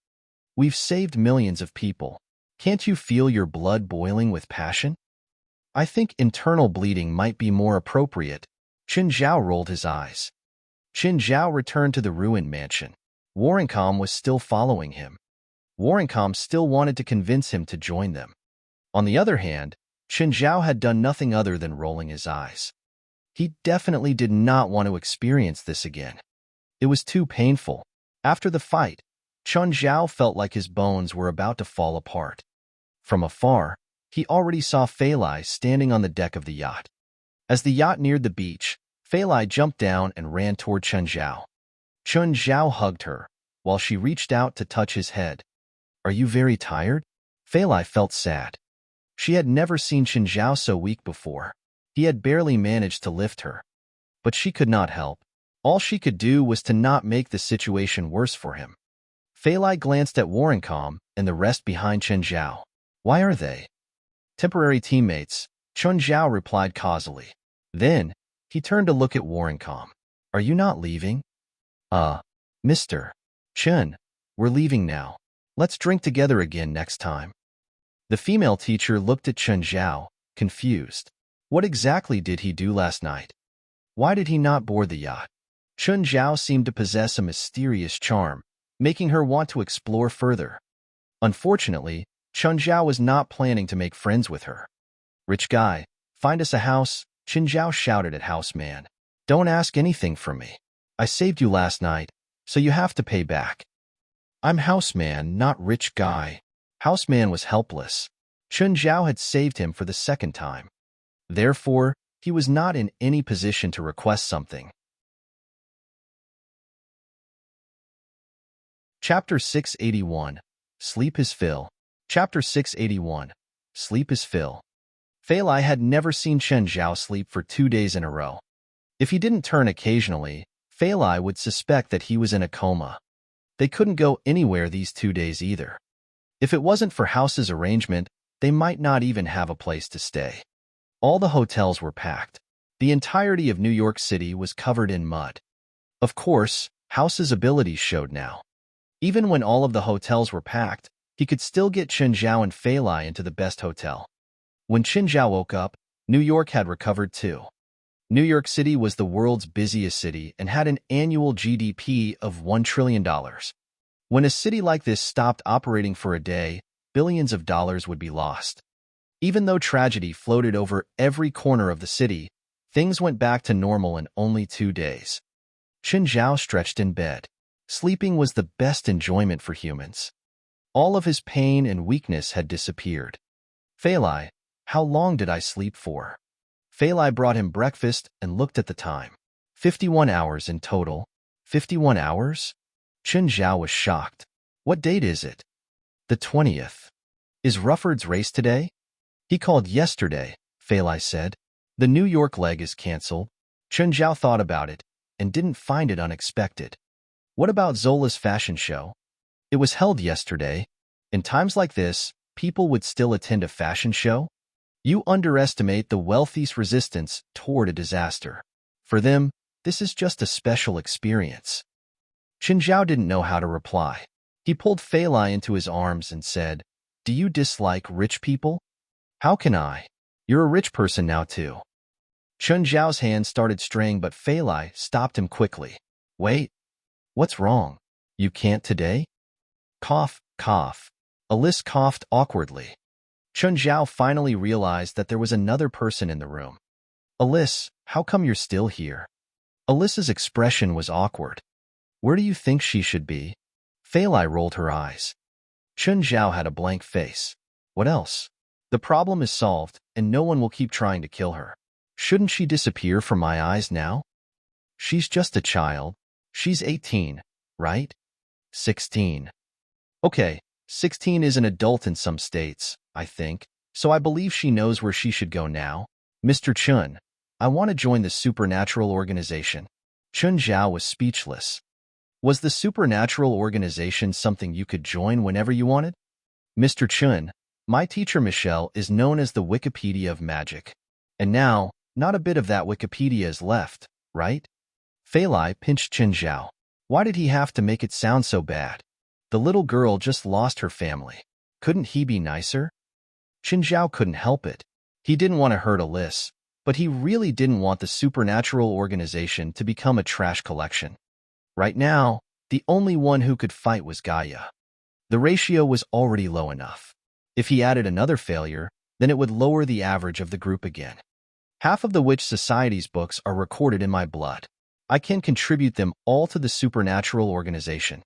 We've saved millions of people. Can't you feel your blood boiling with passion? I think internal bleeding might be more appropriate. Qin Zhao rolled his eyes. Qin Zhao returned to the ruined mansion. Warrencom was still following him. Warrencom still wanted to convince him to join them. On the other hand, Qin Zhao had done nothing other than rolling his eyes. He definitely did not want to experience this again. It was too painful. After the fight, Chun Zhao felt like his bones were about to fall apart. From afar, he already saw Fei Lai standing on the deck of the yacht. As the yacht neared the beach, Fei Lai jumped down and ran toward Chun Zhao. Chun Zhao hugged her, while she reached out to touch his head. Are you very tired? Fei Lai felt sad. She had never seen Chun Zhao so weak before. He had barely managed to lift her. But she could not help. All she could do was to not make the situation worse for him. Fei Lai glanced at Warrencom and the rest behind Chun Zhao. Why are they? Temporary teammates, Chun Zhao replied causally. Then, he turned to look at Warrencom. Are you not leaving? Mr. Chun, we're leaving now. Let's drink together again next time. The female teacher looked at Chun Zhao, confused. What exactly did he do last night? Why did he not board the yacht? Chun Zhao seemed to possess a mysterious charm, making her want to explore further. Unfortunately, Chun Zhao was not planning to make friends with her. Rich guy, find us a house, Chun Zhao shouted at Houseman. Don't ask anything from me. I saved you last night, so you have to pay back. I'm Houseman, not rich guy. Houseman was helpless. Chun Zhao had saved him for the second time. Therefore, he was not in any position to request something. Chapter 681. Sleep is Fill. Chapter 681. Sleep is Fill. Fei Lai had never seen Chun Zhao sleep for 2 days in a row. If he didn't turn occasionally, Fei Lai would suspect that he was in a coma. They couldn't go anywhere these 2 days either. If it wasn't for House's arrangement, they might not even have a place to stay. All the hotels were packed. The entirety of New York City was covered in mud. Of course, House's abilities showed now. Even when all of the hotels were packed, he could still get Chun Zhao and Fei Lai into the best hotel. When Chun Zhao woke up, New York had recovered too. New York City was the world's busiest city and had an annual GDP of $1 trillion. When a city like this stopped operating for a day, billions of dollars would be lost. Even though tragedy floated over every corner of the city, things went back to normal in only 2 days. Chen Zhao stretched in bed. Sleeping was the best enjoyment for humans. All of his pain and weakness had disappeared. Fei Lai, how long did I sleep for? Fei Lai brought him breakfast and looked at the time. 51 hours in total. 51 hours? Chen Zhao was shocked. What date is it? The 20th. Is Rufford's race today? He called yesterday, Fei Lai said. The New York leg is cancelled. Chen Zhao thought about it and didn't find it unexpected. What about Zola's fashion show? It was held yesterday. In times like this, people would still attend a fashion show? You underestimate the wealthy's resistance toward a disaster. For them, this is just a special experience. Chen Zhao didn't know how to reply. He pulled Fei Lai into his arms and said, "Do you dislike rich people?" "How can I? You're a rich person now too." Chen Zhao's hand started straying, but Fei Lai stopped him quickly. "Wait. What's wrong? You can't today?" Cough, cough. Alice coughed awkwardly. Chen Zhao finally realized that there was another person in the room. "Alice, how come you're still here?" Alice's expression was awkward. "Where do you think she should be?" Fei Lai rolled her eyes. Chen Zhao had a blank face. What else? The problem is solved, and no one will keep trying to kill her. Shouldn't she disappear from my eyes now? She's just a child. She's 18, right? 16. Okay, 16 is an adult in some states, I think, so I believe she knows where she should go now. Mr. Chun, I want to join the supernatural organization. Chen Zhao was speechless. Was the supernatural organization something you could join whenever you wanted? Mr. Chun, my teacher Michelle is known as the Wikipedia of magic. And now, not a bit of that Wikipedia is left, right? Fei Lai pinched Chen Zhao. Why did he have to make it sound so bad? The little girl just lost her family. Couldn't he be nicer? Chen Zhao couldn't help it. He didn't want to hurt Alice, but he really didn't want the supernatural organization to become a trash collection. Right now, the only one who could fight was Gaia. The ratio was already low enough. If he added another failure, then it would lower the average of the group again. Half of the Witch Society's books are recorded in my blood. I can contribute them all to the supernatural organization.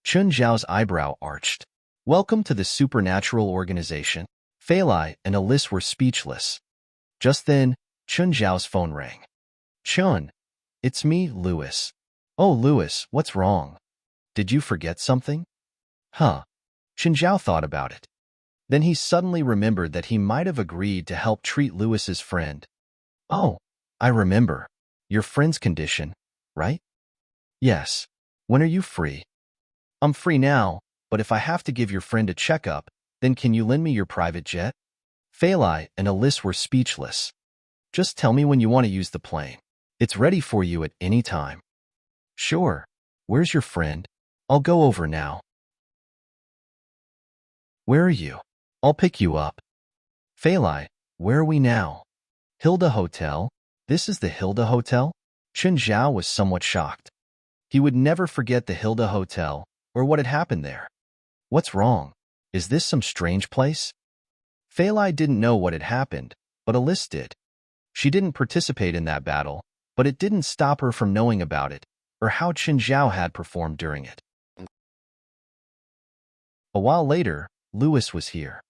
Chen Zhao's eyebrow arched. Welcome to the supernatural organization. Fei Lai and Alice were speechless. Just then, Chen Zhao's phone rang. Chun, it's me, Louis. Oh, Louis, what's wrong? Did you forget something? Huh. Chen Zhao thought about it. Then he suddenly remembered that he might have agreed to help treat Louis's friend. Oh, I remember. Your friend's condition, right? Yes. When are you free? I'm free now, but if I have to give your friend a checkup, then can you lend me your private jet? Fei Lai and Alice were speechless. Just tell me when you want to use the plane. It's ready for you at any time. Sure. Where's your friend? I'll go over now. Where are you? I'll pick you up. Fei Lai, where are we now? Hilda Hotel? This is the Hilda Hotel? Chen Zhao was somewhat shocked. He would never forget the Hilda Hotel or what had happened there. What's wrong? Is this some strange place? Fei Lai didn't know what had happened, but Alice did. She didn't participate in that battle, but it didn't stop her from knowing about it or how Chen Zhao had performed during it. A while later, Louis was here.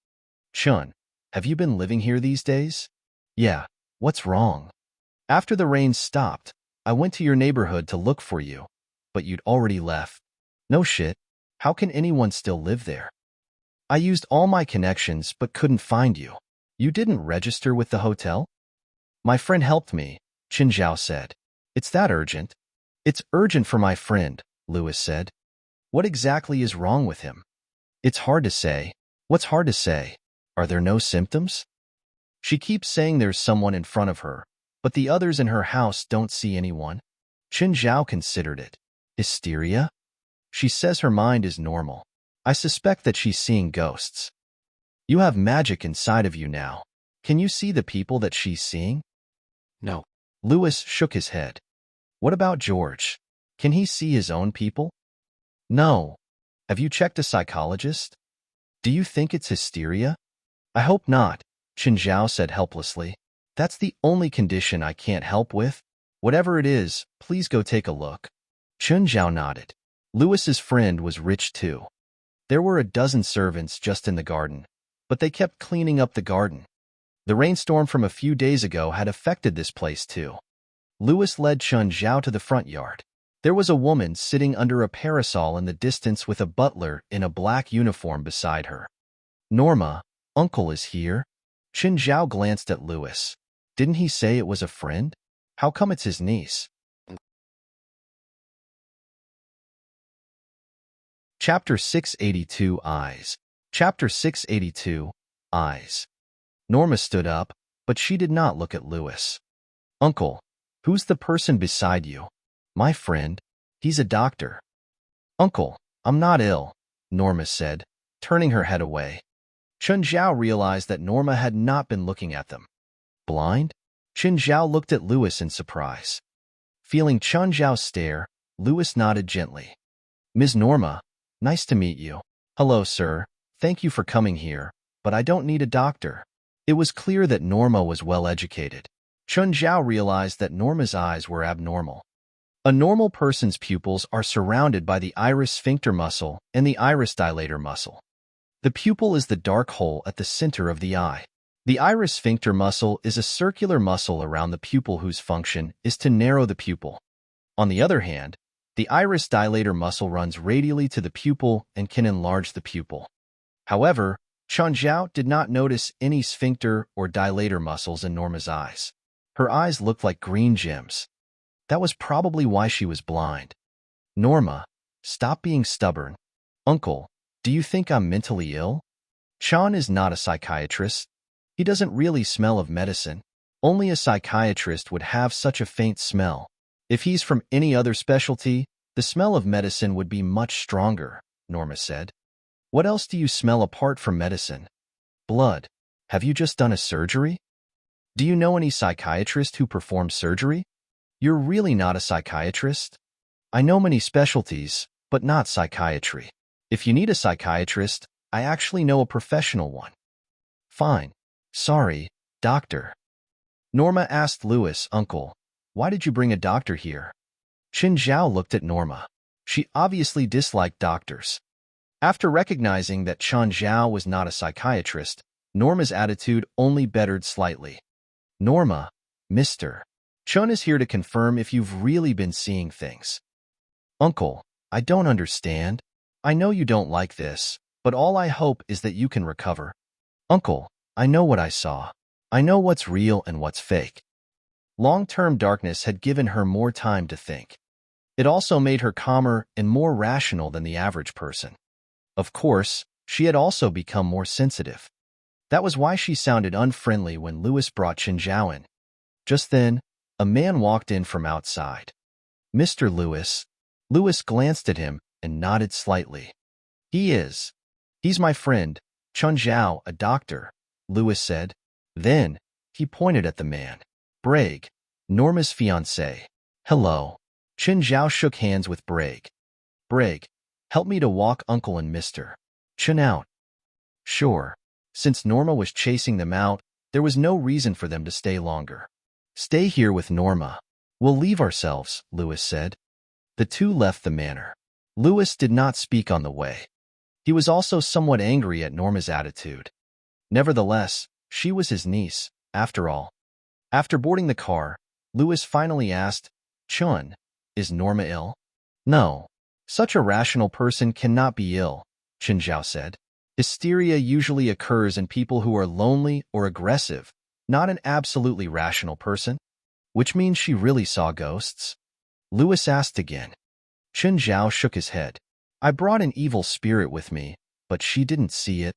Chun, have you been living here these days? Yeah, what's wrong? After the rain stopped, I went to your neighborhood to look for you, but you'd already left. No shit. How can anyone still live there? I used all my connections but couldn't find you. You didn't register with the hotel? My friend helped me, Chen Zhao said. It's that urgent? It's urgent for my friend, Louis said. What exactly is wrong with him? It's hard to say. What's hard to say? Are there no symptoms? She keeps saying there's someone in front of her, but the others in her house don't see anyone. Chen Zhao considered it. Hysteria? She says her mind is normal. I suspect that she's seeing ghosts. You have magic inside of you now. Can you see the people that she's seeing? No. Louis shook his head. What about George? Can he see his own people? No. Have you checked a psychologist? Do you think it's hysteria? I hope not, Chen Zhao said helplessly. That's the only condition I can't help with. Whatever it is, please go take a look. Chen Zhao nodded. Louis's friend was rich too. There were a dozen servants just in the garden, but they kept cleaning up the garden. The rainstorm from a few days ago had affected this place too. Louis led Chen Zhao to the front yard. There was a woman sitting under a parasol in the distance with a butler in a black uniform beside her. Norma, uncle is here? Chen Zhao glanced at Louis. Didn't he say it was a friend? How come it's his niece? Chapter 682 Eyes. Chapter 682 Eyes. Norma stood up, but she did not look at Louis. Uncle, who's the person beside you? My friend. He's a doctor. Uncle, I'm not ill, Norma said, turning her head away. Chen Zhao realized that Norma had not been looking at them. Blind? Chen Zhao looked at Louis in surprise. Feeling Chen Zhao's stare, Louis nodded gently. Ms. Norma, nice to meet you. Hello, sir. Thank you for coming here, but I don't need a doctor. It was clear that Norma was well educated. Chen Zhao realized that Norma's eyes were abnormal. A normal person's pupils are surrounded by the iris sphincter muscle and the iris dilator muscle. The pupil is the dark hole at the center of the eye. The iris sphincter muscle is a circular muscle around the pupil whose function is to narrow the pupil. On the other hand, the iris dilator muscle runs radially to the pupil and can enlarge the pupil. However, Chen Zhao did not notice any sphincter or dilator muscles in Norma's eyes. Her eyes looked like green gems. That was probably why she was blind. Norma, stop being stubborn. Uncle, do you think I'm mentally ill? Chan is not a psychiatrist. He doesn't really smell of medicine. Only a psychiatrist would have such a faint smell. If he's from any other specialty, the smell of medicine would be much stronger, Norma said. What else do you smell apart from medicine? Blood. Have you just done a surgery? Do you know any psychiatrist who performs surgery? You're really not a psychiatrist? I know many specialties, but not psychiatry. If you need a psychiatrist, I actually know a professional one. Fine. Sorry, doctor. Norma asked Louis, Uncle, why did you bring a doctor here? Chen Zhao looked at Norma. She obviously disliked doctors. After recognizing that Chen Zhao was not a psychiatrist, Norma's attitude only bettered slightly. Norma, Mr. Chen is here to confirm if you've really been seeing things. Uncle, I don't understand. I know you don't like this, but all I hope is that you can recover. Uncle, I know what I saw. I know what's real and what's fake. Long-term darkness had given her more time to think. It also made her calmer and more rational than the average person. Of course, she had also become more sensitive. That was why she sounded unfriendly when Louis brought Chen Zhao in. Just then, a man walked in from outside. Mr. Louis. Louis glanced at him and nodded slightly. He's my friend, Chen Zhao, a doctor, Louis said. Then, he pointed at the man. Braig, Norma's fiancé. Hello. Chen Zhao shook hands with Braig. Braig, help me to walk Uncle and Mr. Chen out. Sure. Since Norma was chasing them out, there was no reason for them to stay longer. Stay here with Norma. We'll leave ourselves, Louis said. The two left the manor. Louis did not speak on the way. He was also somewhat angry at Norma's attitude. Nevertheless, she was his niece, after all. After boarding the car, Louis finally asked, Chun, is Norma ill? No. Such a rational person cannot be ill, Chen Zhao said. Hysteria usually occurs in people who are lonely or aggressive, not an absolutely rational person. Which means she really saw ghosts? Louis asked again. Chen Zhao shook his head. I brought an evil spirit with me, but she didn't see it.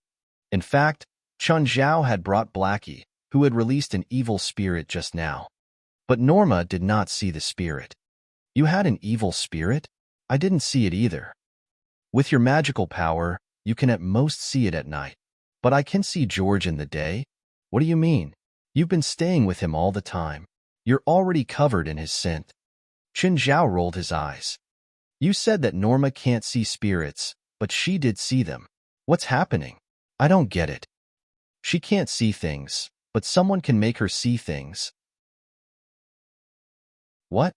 In fact, Chen Zhao had brought Blackie, who had released an evil spirit just now. But Norma did not see the spirit. You had an evil spirit? I didn't see it either. With your magical power, you can at most see it at night. But I can see George in the day? What do you mean? You've been staying with him all the time. You're already covered in his scent. Chen Zhao rolled his eyes. You said that Norma can't see spirits, but she did see them. What's happening? I don't get it. She can't see things, but someone can make her see things. What?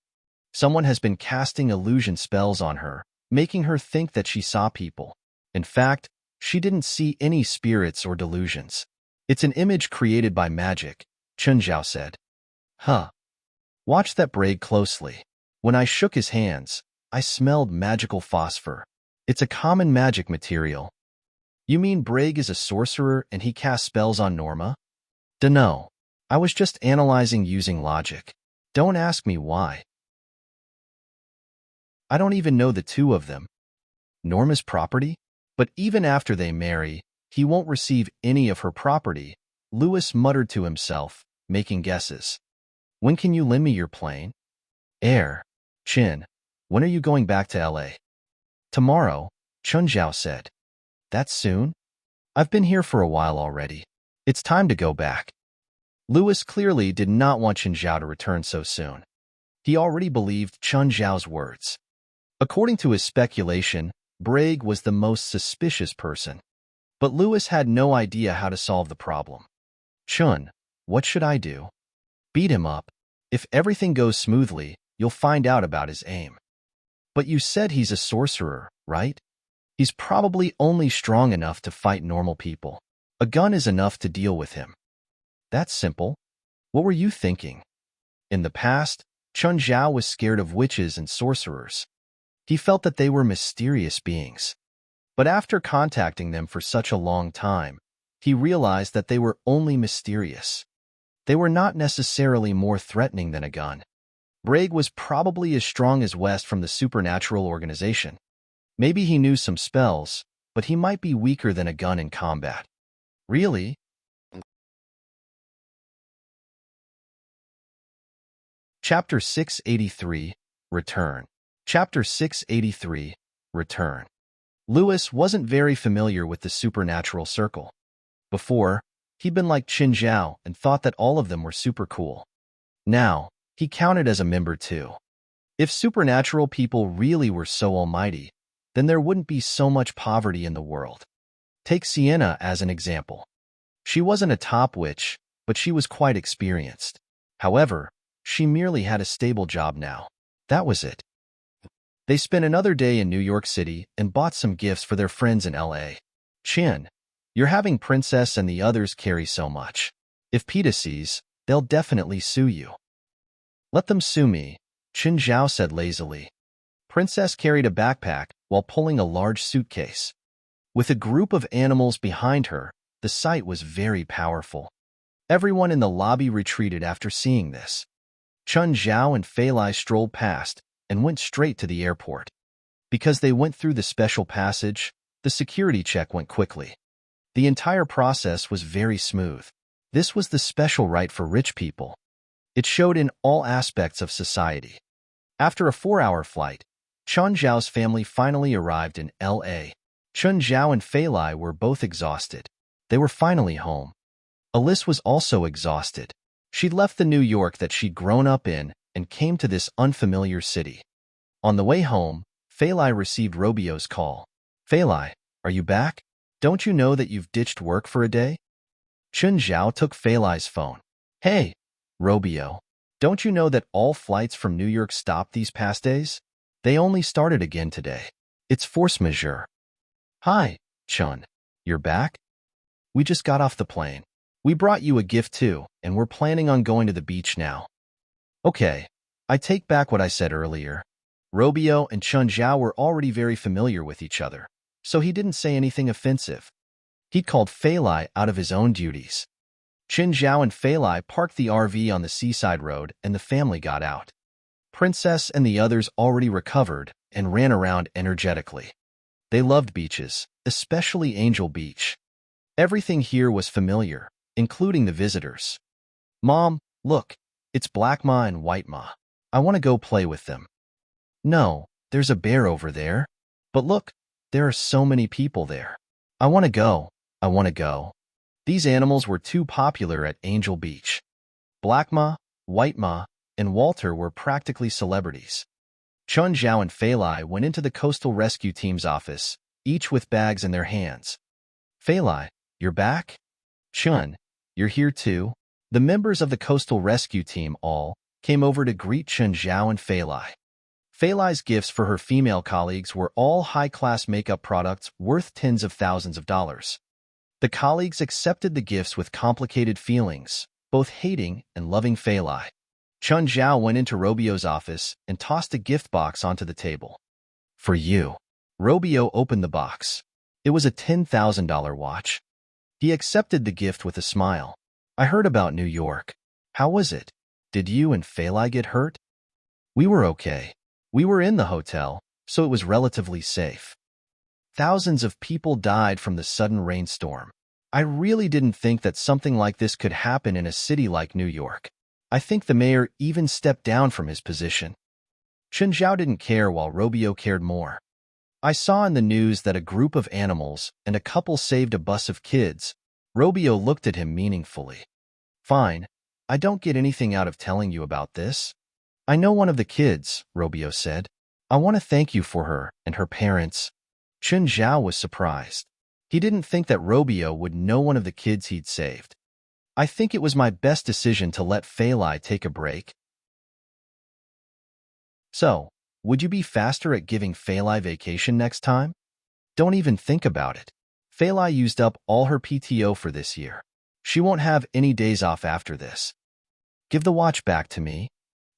Someone has been casting illusion spells on her, making her think that she saw people. In fact, she didn't see any spirits or delusions. It's an image created by magic, Chen Zhao said. Huh. Watch that braid closely. When I shook his hands, I smelled magical phosphor. It's a common magic material. You mean Braig is a sorcerer and he casts spells on Norma? Dunno. I was just analyzing using logic. Don't ask me why. I don't even know the two of them. Norma's property? But even after they marry, he won't receive any of her property, Lewis muttered to himself, making guesses. When can you lend me your plane? Air. Chin, when are you going back to L.A.? Tomorrow, Chun Zhao said. That's soon? I've been here for a while already. It's time to go back. Lewis clearly did not want Chun Zhao to return so soon. He already believed Chun Zhao's words. According to his speculation, Braig was the most suspicious person. But Lewis had no idea how to solve the problem. Chun, what should I do? Beat him up. If everything goes smoothly, you'll find out about his aim. But you said he's a sorcerer, right? He's probably only strong enough to fight normal people. A gun is enough to deal with him. That's simple. What were you thinking? In the past, Chun Zhao was scared of witches and sorcerers. He felt that they were mysterious beings. But after contacting them for such a long time, he realized that they were only mysterious. They were not necessarily more threatening than a gun. Braig was probably as strong as West from the supernatural organization. Maybe he knew some spells, but he might be weaker than a gun in combat. Really? Chapter 683, Return. Chapter 683, Return. Lewis wasn't very familiar with the supernatural circle. Before, he'd been like Qin Zhao and thought that all of them were super cool. Now, he counted as a member too. If supernatural people really were so almighty, then there wouldn't be so much poverty in the world. Take Sienna as an example. She wasn't a top witch, but she was quite experienced. However, she merely had a stable job now. That was it. They spent another day in New York City and bought some gifts for their friends in L.A. Chin, you're having Princess and the others carry so much. If PETA sees, they'll definitely sue you. Let them sue me, Qin Zhao said lazily. Princess carried a backpack while pulling a large suitcase. With a group of animals behind her, the sight was very powerful. Everyone in the lobby retreated after seeing this. Chun Zhao and Fei Lai strolled past and went straight to the airport. Because they went through the special passage, the security check went quickly. The entire process was very smooth. This was the special right for rich people. It showed in all aspects of society. After a 4-hour flight, Chun Zhao's family finally arrived in L.A. Chun Zhao and Fei Lai were both exhausted. They were finally home. Alice was also exhausted. She'd left the New York that she'd grown up in and came to this unfamiliar city. On the way home, Fei Lai received Robio's call. Fei Lai, are you back? Don't you know that you've ditched work for a day? Chun Zhao took Fei Lai's phone. Hey, Robio, don't you know that all flights from New York stopped these past days? They only started again today. It's force majeure. Hi, Chun. You're back? We just got off the plane. We brought you a gift too, and we're planning on going to the beach now. Okay, I take back what I said earlier. Robio and Chun Zhao were already very familiar with each other, so he didn't say anything offensive. He'd called Fei Lai out of his own duties. Qin Zhao and Fei Lai parked the RV on the seaside road and the family got out. Princess and the others already recovered and ran around energetically. They loved beaches, especially Angel Beach. Everything here was familiar, including the visitors. Mom, look, it's Black Ma and White Ma. I want to go play with them. No, there's a bear over there. But look, there are so many people there. I want to go. I want to go. These animals were too popular at Angel Beach. Black Ma, White Ma, and Walter were practically celebrities. Chun Zhao and Fei Lai went into the coastal rescue team's office, each with bags in their hands. Fei Lai, you're back? Chun, you're here too? The members of the coastal rescue team all came over to greet Chun Zhao and Fei Lai. Fei Lai's gifts for her female colleagues were all high-class makeup products worth tens of thousands of dollars. The colleagues accepted the gifts with complicated feelings, both hating and loving Fei Lai. Chun Zhao went into Robio's office and tossed a gift box onto the table. For you. Robio opened the box. It was a $10,000 watch. He accepted the gift with a smile. I heard about New York. How was it? Did you and Fei Lai get hurt? We were okay. We were in the hotel, so it was relatively safe. Thousands of people died from the sudden rainstorm. I really didn't think that something like this could happen in a city like New York. I think the mayor even stepped down from his position. Chun Zhao didn't care while Robio cared more. I saw in the news that a group of animals and a couple saved a bus of kids. Robio looked at him meaningfully. Fine, I don't get anything out of telling you about this. I know one of the kids, Robio said. I want to thank you for her and her parents. Chun Zhao was surprised. He didn't think that Robio would know one of the kids he'd saved. I think it was my best decision to let Fei Lai take a break. So, would you be faster at giving Fei Lai vacation next time? Don't even think about it. Fei Lai used up all her PTO for this year. She won't have any days off after this. Give the watch back to me.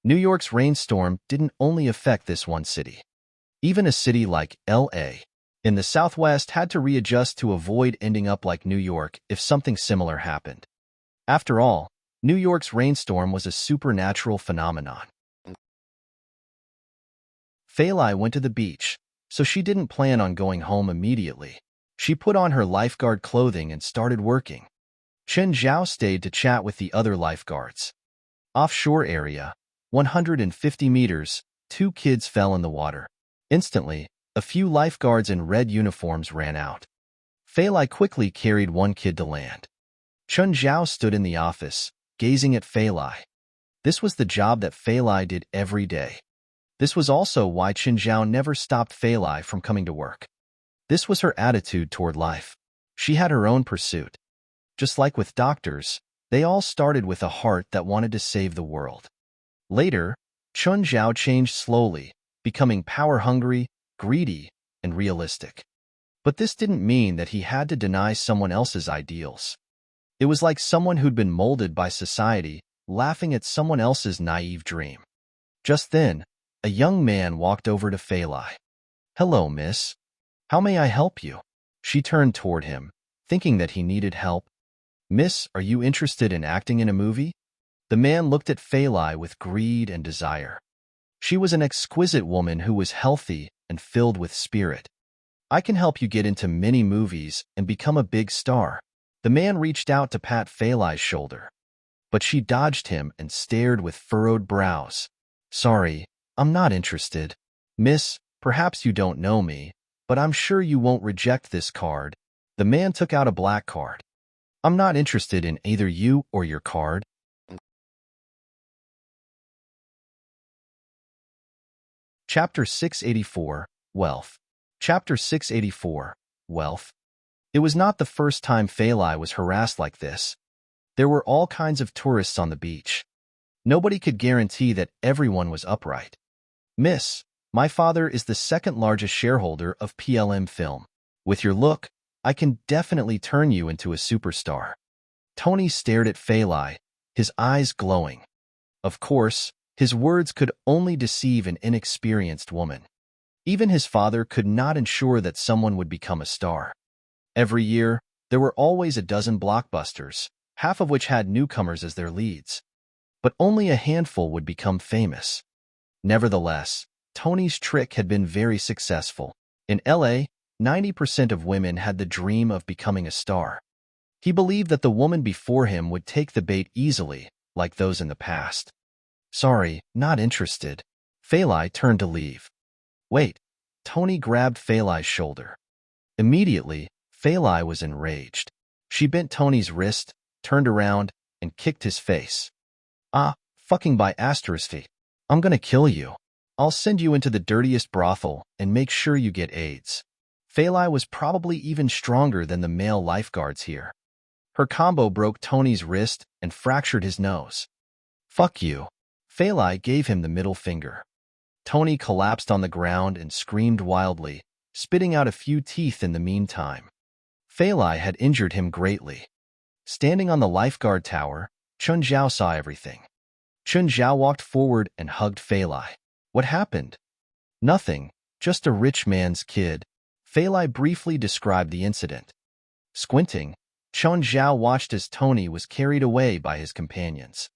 New York's rainstorm didn't only affect this one city. Even a city like L.A. in the Southwest had to readjust to avoid ending up like New York if something similar happened. After all, New York's rainstorm was a supernatural phenomenon. Fei Lai went to the beach, so she didn't plan on going home immediately. She put on her lifeguard clothing and started working. Chun Zhao stayed to chat with the other lifeguards. Offshore area, 150 meters, 2 kids fell in the water. Instantly, a few lifeguards in red uniforms ran out. Fei Lai quickly carried one kid to land. Chun Zhao stood in the office, gazing at Fei Lai. This was the job that Fei Lai did every day. This was also why Chun Zhao never stopped Fei Lai from coming to work. This was her attitude toward life. She had her own pursuit. Just like with doctors, they all started with a heart that wanted to save the world. Later, Chun Zhao changed slowly, becoming power-hungry, greedy, and realistic. But this didn't mean that he had to deny someone else's ideals. It was like someone who'd been molded by society, laughing at someone else's naive dream. Just then, a young man walked over to Fei Lai. Hello, miss. How may I help you? She turned toward him, thinking that he needed help. Miss, are you interested in acting in a movie? The man looked at Fei Lai with greed and desire. She was an exquisite woman who was healthy and filled with spirit. I can help you get into many movies and become a big star. The man reached out to pat Fei Lai's shoulder. But she dodged him and stared with furrowed brows. Sorry, I'm not interested. Miss, perhaps you don't know me, but I'm sure you won't reject this card. The man took out a black card. I'm not interested in either you or your card. Chapter 684, Wealth. Chapter 684, Wealth. It was not the first time Fei Lai was harassed like this. There were all kinds of tourists on the beach. Nobody could guarantee that everyone was upright. Miss, my father is the second largest shareholder of PLM Film. With your look, I can definitely turn you into a superstar. Tony stared at Fei Lai, his eyes glowing. Of course, his words could only deceive an inexperienced woman. Even his father could not ensure that someone would become a star. Every year, there were always a dozen blockbusters, half of which had newcomers as their leads. But only a handful would become famous. Nevertheless, Tony's trick had been very successful. In LA, 90% of women had the dream of becoming a star. He believed that the woman before him would take the bait easily, like those in the past. Sorry, not interested. Fei Lai turned to leave. Wait, Tony grabbed Fei Lai's shoulder. Immediately, Fei Lai was enraged. She bent Tony's wrist, turned around, and kicked his face. Ah, Fucking by Asterisk. I'm gonna kill you. I'll send you into the dirtiest brothel and make sure you get AIDS. Failai was probably even stronger than the male lifeguards here. Her combo broke Tony's wrist and fractured his nose. Fuck you. Failai gave him the middle finger. Tony collapsed on the ground and screamed wildly, spitting out a few teeth in the meantime. Failai had injured him greatly. Standing on the lifeguard tower, Chun Zhao saw everything. Chun Zhao walked forward and hugged Failai. What happened? Nothing, just a rich man's kid. Failai briefly described the incident. Squinting, Chun Zhao watched as Tony was carried away by his companions.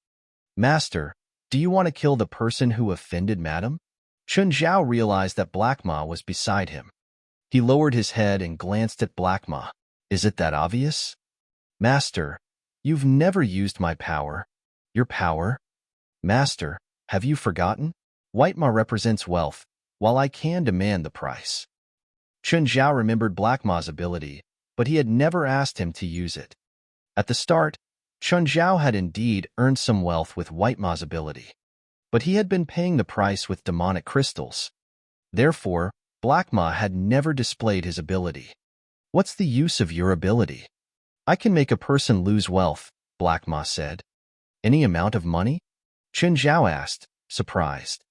Master, do you want to kill the person who offended Madam? Chun Zhao realized that Black Ma was beside him. He lowered his head and glanced at Black Ma. Is it that obvious? Master, you've never used my power. Your power? Master, have you forgotten? White Ma represents wealth, while I can demand the price. Chun Zhao remembered Black Ma's ability, but he had never asked him to use it. At the start, Chun Zhao had indeed earned some wealth with White Ma's ability, but he had been paying the price with demonic crystals. Therefore, Black Ma had never displayed his ability. What's the use of your ability? I can make a person lose wealth, Black Ma said. Any amount of money? Chun Zhao asked, surprised.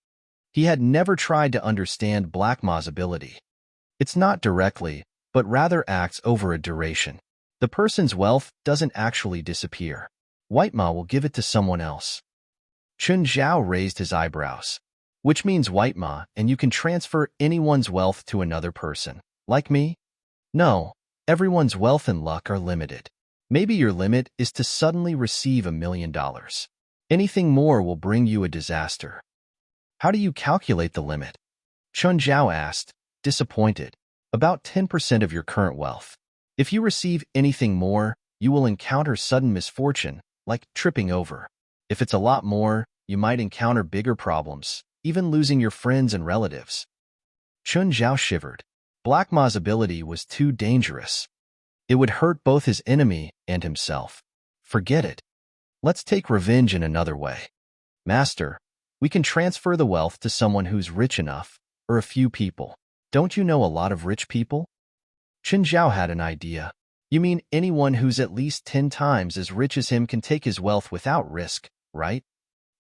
He had never tried to understand Black Ma's ability. It's not directly, but rather acts over a duration. The person's wealth doesn't actually disappear. White Ma will give it to someone else. Chun Zhao raised his eyebrows. Which means White Ma, and you can transfer anyone's wealth to another person. Like me? No, everyone's wealth and luck are limited. Maybe your limit is to suddenly receive $1 million. Anything more will bring you a disaster. How do you calculate the limit? Chun Zhao asked, disappointed. About 10% of your current wealth. If you receive anything more, you will encounter sudden misfortune, like tripping over. If it's a lot more, you might encounter bigger problems, even losing your friends and relatives. Chun Zhao shivered. Black Ma's ability was too dangerous. It would hurt both his enemy and himself. Forget it. Let's take revenge in another way. Master, we can transfer the wealth to someone who's rich enough, or a few people. Don't you know a lot of rich people? Chun Zhao had an idea. You mean anyone who's at least 10 times as rich as him can take his wealth without risk, right?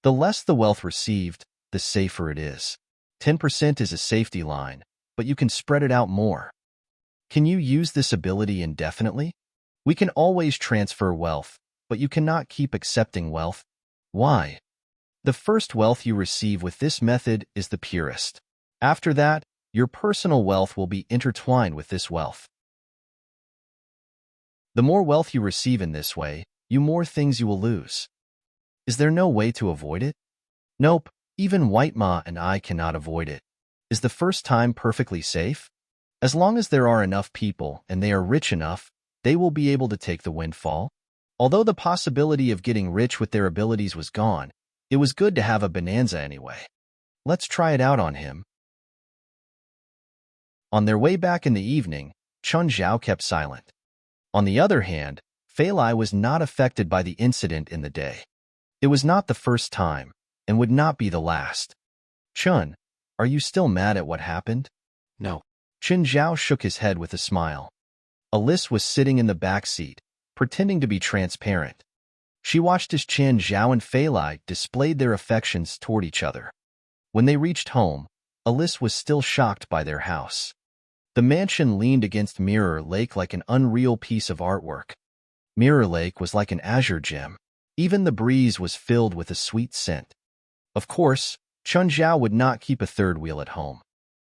The less the wealth received, the safer it is. 10% is a safety line, but you can spread it out more. Can you use this ability indefinitely? We can always transfer wealth, but you cannot keep accepting wealth. Why? The first wealth you receive with this method is the purest. After that, your personal wealth will be intertwined with this wealth. The more wealth you receive in this way, the more things you will lose. Is there no way to avoid it? Nope, even White Ma and I cannot avoid it. Is the first time perfectly safe? As long as there are enough people and they are rich enough, they will be able to take the windfall. Although the possibility of getting rich with their abilities was gone, it was good to have a bonanza anyway. Let's try it out on him. On their way back in the evening, Chun Zhao kept silent. On the other hand, Failai was not affected by the incident in the day. It was not the first time, and would not be the last. Chun, are you still mad at what happened? No. Chun Zhao shook his head with a smile. Alice was sitting in the back seat, pretending to be transparent. She watched as Chun Zhao and Failai displayed their affections toward each other. When they reached home, Alice was still shocked by their house. The mansion leaned against Mirror Lake like an unreal piece of artwork. Mirror Lake was like an azure gem. Even the breeze was filled with a sweet scent. Of course, Chun Zhao would not keep a third wheel at home.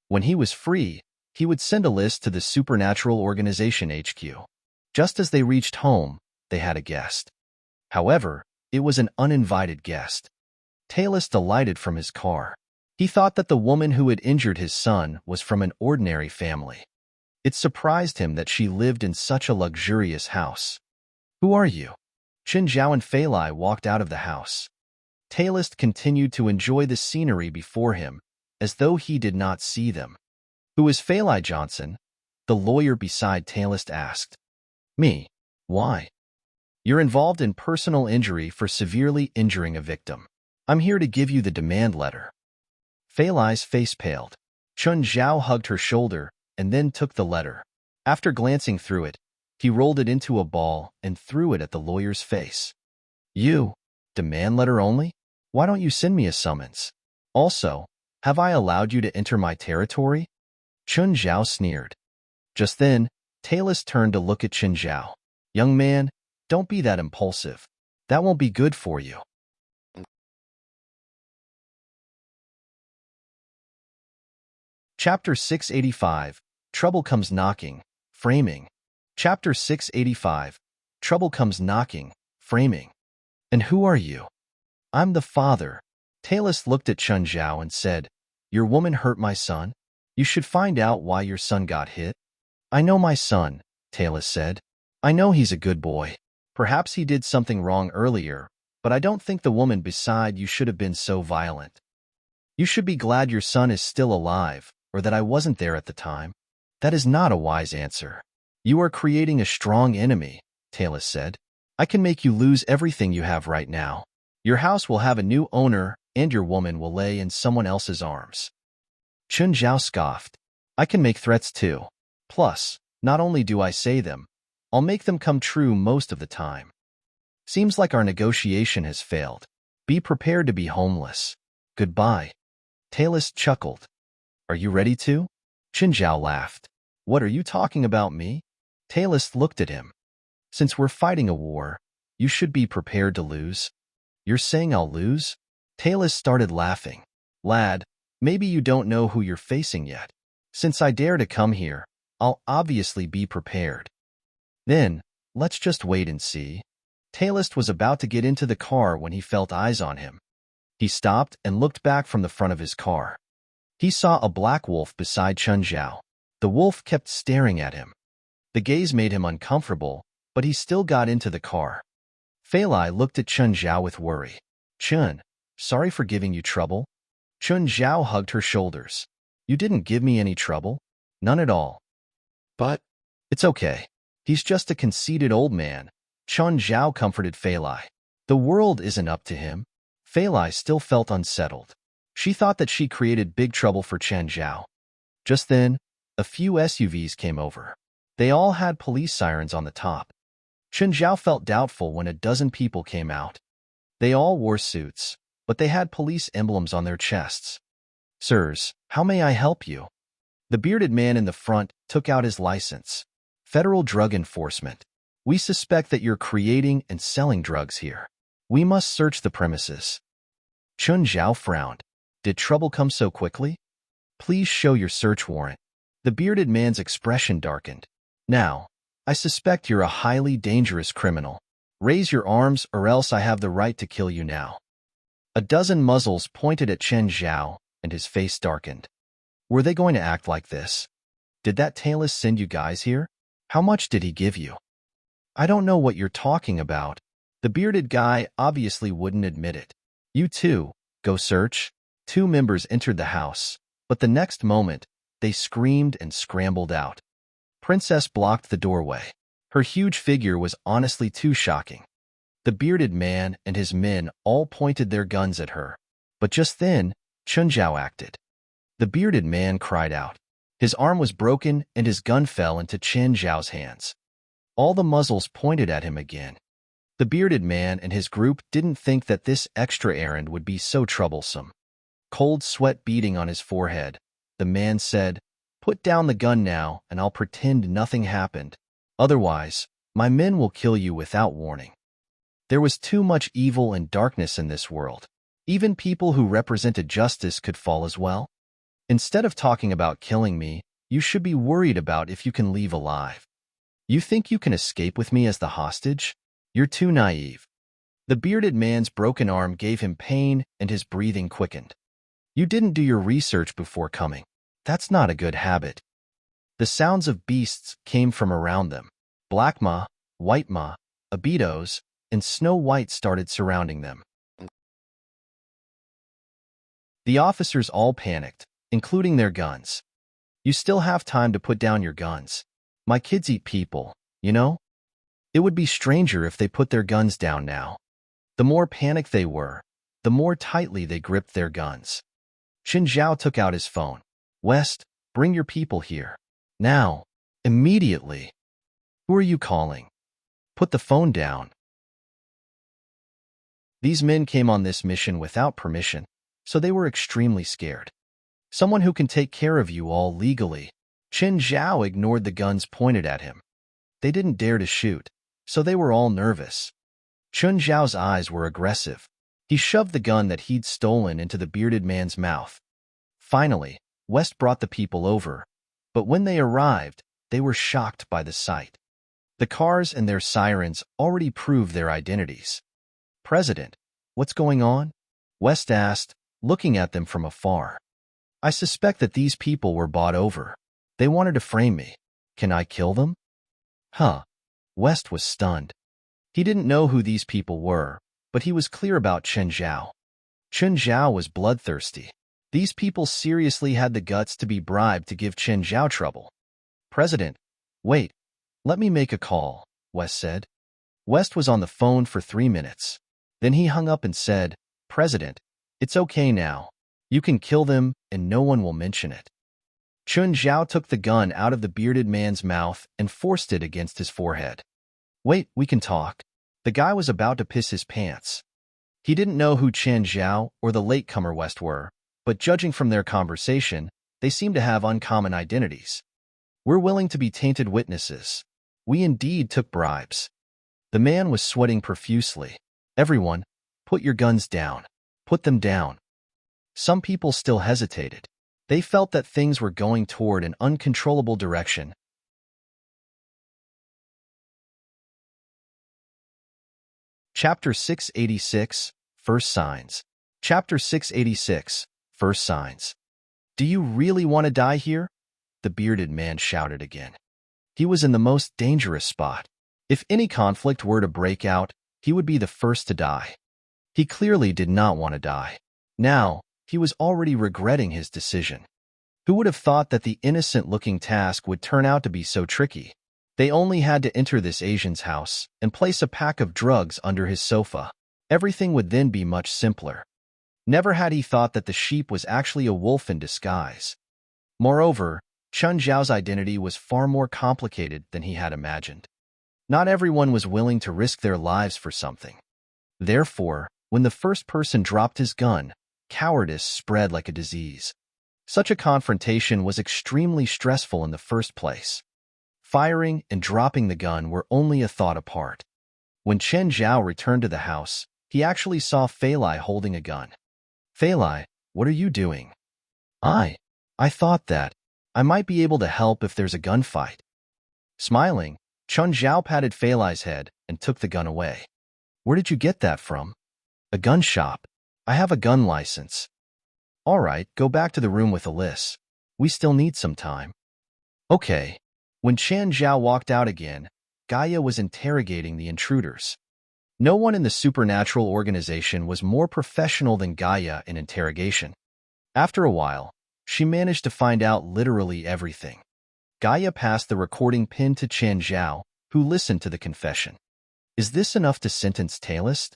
When he was free, he would send Alice to the Supernatural Organization HQ. Just as they reached home, they had a guest. However, it was an uninvited guest. Talus alighted from his car. He thought that the woman who had injured his son was from an ordinary family. It surprised him that she lived in such a luxurious house. Who are you? Chun Zhao and Failai walked out of the house. Talus continued to enjoy the scenery before him, as though he did not see them. Who is Failai Johnson? The lawyer beside Talus asked. Me. Why? You're involved in personal injury for severely injuring a victim. I'm here to give you the demand letter. Fei Lai's face paled. Chun Zhao hugged her shoulder and then took the letter. After glancing through it, he rolled it into a ball and threw it at the lawyer's face. You? Demand letter only? Why don't you send me a summons? Also, have I allowed you to enter my territory? Chun Zhao sneered. Just then, Talus turned to look at Chun Zhao. Young man, don't be that impulsive. That won't be good for you. Chapter 685, Trouble Comes Knocking, Framing. Chapter 685, Trouble Comes Knocking, Framing. And who are you? I'm the father. Talus looked at Chun Zhao and said, Your woman hurt my son? You should find out why your son got hit. I know my son, Talus said. I know he's a good boy. Perhaps he did something wrong earlier, but I don't think the woman beside you should have been so violent. You should be glad your son is still alive, or that I wasn't there at the time. That is not a wise answer. You are creating a strong enemy, Talus said. I can make you lose everything you have right now. Your house will have a new owner, and your woman will lay in someone else's arms. Chun Zhao scoffed. I can make threats too. Plus, not only do I say them, I'll make them come true most of the time. Seems like our negotiation has failed. Be prepared to be homeless. Goodbye. Talus chuckled. Are you ready to? Chun Zhao laughed. What are you talking about, me? Talus looked at him. Since we're fighting a war, you should be prepared to lose. You're saying I'll lose? Talus started laughing. Lad, maybe you don't know who you're facing yet. Since I dare to come here, I'll obviously be prepared. Then, let's just wait and see. Talus was about to get into the car when he felt eyes on him. He stopped and looked back from the front of his car. He saw a black wolf beside Chun Zhao. The wolf kept staring at him. The gaze made him uncomfortable, but he still got into the car. Fei Lai looked at Chun Zhao with worry. Chun, sorry for giving you trouble. Chun Zhao hugged her shoulders. You didn't give me any trouble. None at all. But it's okay. He's just a conceited old man. Chun Zhao comforted Fei Lai. The world isn't up to him. Fei Lai still felt unsettled. She thought that she created big trouble for Chun Zhao. Just then, a few SUVs came over. They all had police sirens on the top. Chun Zhao felt doubtful when a dozen people came out. They all wore suits, but they had police emblems on their chests. Sirs, how may I help you? The bearded man in the front took out his license. Federal Drug Enforcement. We suspect that you're creating and selling drugs here. We must search the premises. Chun Zhao frowned. Did trouble come so quickly? Please show your search warrant. The bearded man's expression darkened. Now, I suspect you're a highly dangerous criminal. Raise your arms or else I have the right to kill you now. A dozen muzzles pointed at Chun Zhao, and his face darkened. Were they going to act like this? Did that Talus send you guys here? How much did he give you? I don't know what you're talking about. The bearded guy obviously wouldn't admit it. You too, go search. Two members entered the house, but the next moment, they screamed and scrambled out. Princess blocked the doorway. Her huge figure was honestly too shocking. The bearded man and his men all pointed their guns at her. But just then, Chun Zhao acted. The bearded man cried out. His arm was broken and his gun fell into Chun Zhao's hands. All the muzzles pointed at him again. The bearded man and his group didn't think that this extra errand would be so troublesome. Cold sweat beading on his forehead, the man said, Put down the gun now and I'll pretend nothing happened. Otherwise, my men will kill you without warning. There was too much evil and darkness in this world. Even people who represented justice could fall as well. Instead of talking about killing me, you should be worried about if you can leave alive. You think you can escape with me as the hostage? You're too naive. The bearded man's broken arm gave him pain and his breathing quickened. You didn't do your research before coming. That's not a good habit. The sounds of beasts came from around them. Black Ma, White Ma, Abitos, and Snow White started surrounding them. The officers all panicked, including their guns. You still have time to put down your guns. My kids eat people, you know? It would be stranger if they put their guns down now. The more panicked they were, the more tightly they gripped their guns. Qin Zhao took out his phone. "West, bring your people here. Now. Immediately." "Who are you calling?" "Put the phone down." These men came on this mission without permission, so they were extremely scared. "Someone who can take care of you all legally." Qin Zhao ignored the guns pointed at him. They didn't dare to shoot, so they were all nervous. Qin Zhao's eyes were aggressive. He shoved the gun that he'd stolen into the bearded man's mouth. Finally, West brought the people over, but when they arrived, they were shocked by the sight. The cars and their sirens already proved their identities. "President, what's going on?" West asked, looking at them from afar. "I suspect that these people were bought over. They wanted to frame me. Can I kill them?" "Huh." West was stunned. He didn't know who these people were, but he was clear about Qin Zhao. Qin Zhao was bloodthirsty. These people seriously had the guts to be bribed to give Qin Zhao trouble. "President, wait, let me make a call," West said. West was on the phone for 3 minutes. Then he hung up and said, "President, it's okay now. You can kill them and no one will mention it." Qin Zhao took the gun out of the bearded man's mouth and forced it against his forehead. "Wait, we can talk." The guy was about to piss his pants. He didn't know who Qin Zhao or the latecomer West were, but judging from their conversation, they seemed to have uncommon identities. "We're willing to be tainted witnesses. We indeed took bribes." The man was sweating profusely. "Everyone, put your guns down. Put them down." Some people still hesitated. They felt that things were going toward an uncontrollable direction. Chapter 686, First Signs. Chapter 686, First Signs. "Do you really want to die here?" the bearded man shouted again. He was in the most dangerous spot. If any conflict were to break out, he would be the first to die. He clearly did not want to die. Now, he was already regretting his decision. Who would have thought that the innocent-looking task would turn out to be so tricky? They only had to enter this Asian's house and place a pack of drugs under his sofa. Everything would then be much simpler. Never had he thought that the sheep was actually a wolf in disguise. Moreover, Qin Zhao's identity was far more complicated than he had imagined. Not everyone was willing to risk their lives for something. Therefore, when the first person dropped his gun, cowardice spread like a disease. Such a confrontation was extremely stressful in the first place. Firing and dropping the gun were only a thought apart. When Qin Zhao returned to the house, he actually saw Fei Lai holding a gun. "Fei Lai, what are you doing?" I thought that I might be able to help if there's a gunfight." Smiling, Qin Zhao patted Fei Lai's head and took the gun away. "Where did you get that from?" "A gun shop. I have a gun license." "All right, go back to the room with Alice. We still need some time." "Okay." When Qin Zhao walked out again, Gaia was interrogating the intruders. No one in the supernatural organization was more professional than Gaia in interrogation. After a while, she managed to find out literally everything. Gaia passed the recording pin to Qin Zhao, who listened to the confession. "Is this enough to sentence Talist?"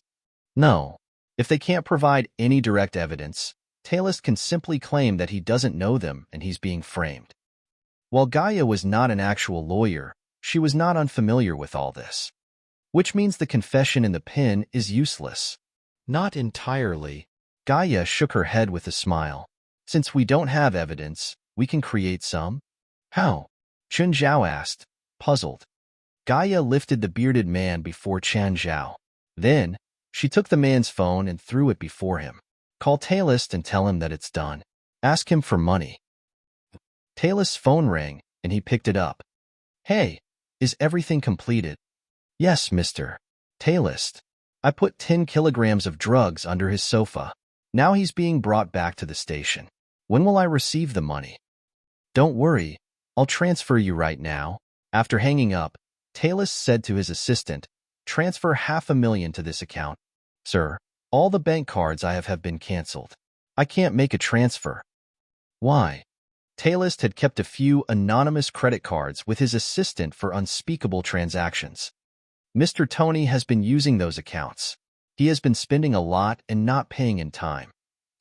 "No. If they can't provide any direct evidence, Talist can simply claim that he doesn't know them and he's being framed." While Gaia was not an actual lawyer, she was not unfamiliar with all this. Which means the confession in the pin is useless. "Not entirely." Gaia shook her head with a smile. "Since we don't have evidence, we can create some?" "How?" Qin Zhao asked, puzzled. Gaia lifted the bearded man before Qin Zhao. Then, she took the man's phone and threw it before him. "Call Talist and tell him that it's done. Ask him for money." Talist's phone rang, and he picked it up. "Hey, is everything completed?" "Yes, Mr. Talist. I put 10 kilograms of drugs under his sofa. Now he's being brought back to the station. When will I receive the money?" "Don't worry, I'll transfer you right now." After hanging up, Talist said to his assistant, "Transfer $500,000 to this account." "Sir, all the bank cards I have been canceled. I can't make a transfer." "Why?" Talist had kept a few anonymous credit cards with his assistant for unspeakable transactions. "Mr. Tony has been using those accounts. He has been spending a lot and not paying in time.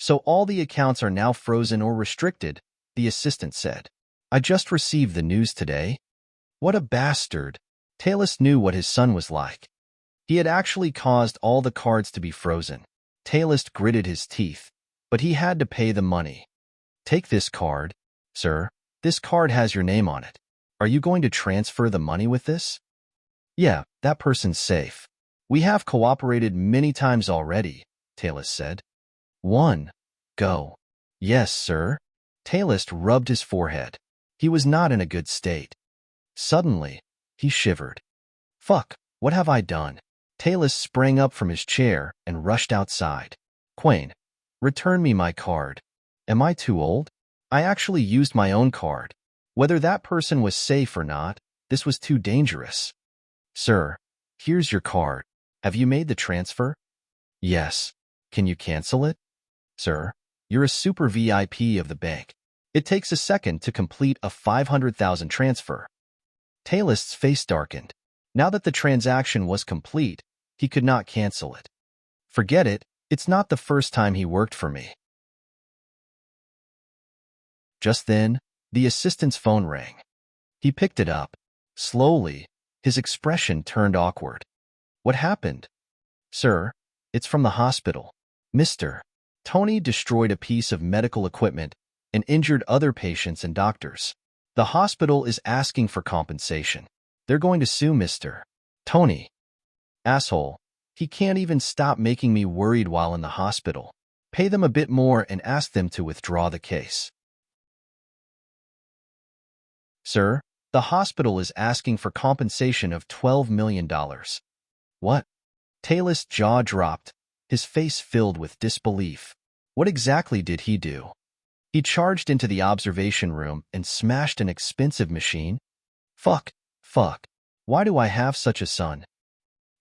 So all the accounts are now frozen or restricted, the assistant said. I just received the news today. What a bastard. Talus knew what his son was like. He had actually caused all the cards to be frozen. Talus gritted his teeth, but he had to pay the money. Take this card, sir. This card has your name on it. Are you going to transfer the money with this? Yeah, that person's safe. We have cooperated many times already, Talus said. 1. Go. Yes, sir. Talus rubbed his forehead. He was not in a good state. Suddenly, he shivered. Fuck, what have I done? Talus sprang up from his chair and rushed outside. Quain, return me my card. Am I too old? I actually used my own card. Whether that person was safe or not, this was too dangerous. Sir, here's your card. Have you made the transfer? Yes. Can you cancel it? Sir, you're a super VIP of the bank. It takes a second to complete a 500,000 transfer. Talust's face darkened. Now that the transaction was complete, he could not cancel it. Forget it, it's not the first time he worked for me. Just then, the assistant's phone rang. He picked it up. Slowly, his expression turned awkward. What happened? Sir, it's from the hospital. Mr. Tony destroyed a piece of medical equipment and injured other patients and doctors. The hospital is asking for compensation. They're going to sue Mr. Tony. Asshole, he can't even stop making me worried while in the hospital. Pay them a bit more and ask them to withdraw the case. Sir, the hospital is asking for compensation of $12 million. What? Talus' jaw dropped, his face filled with disbelief. What exactly did he do? He charged into the observation room and smashed an expensive machine? Fuck. Why do I have such a son?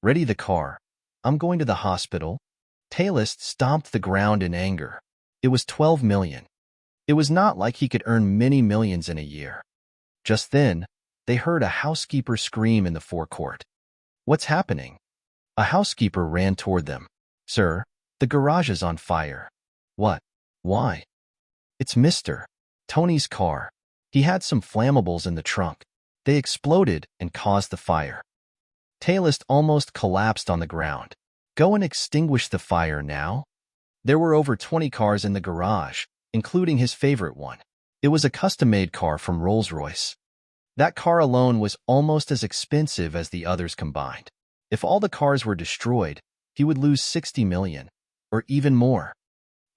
Ready the car. I'm going to the hospital. Talus stomped the ground in anger. It was 12 million. It was not like he could earn many millions in a year. Just then, they heard a housekeeper scream in the forecourt. What's happening? A housekeeper ran toward them. Sir, the garage is on fire. What? Why? It's Mr. Tony's car. He had some flammables in the trunk. They exploded and caused the fire. Talus almost collapsed on the ground. Go and extinguish the fire now. There were over 20 cars in the garage, including his favorite one. It was a custom-made car from Rolls-Royce. That car alone was almost as expensive as the others combined. If all the cars were destroyed, he would lose 60 million, or even more.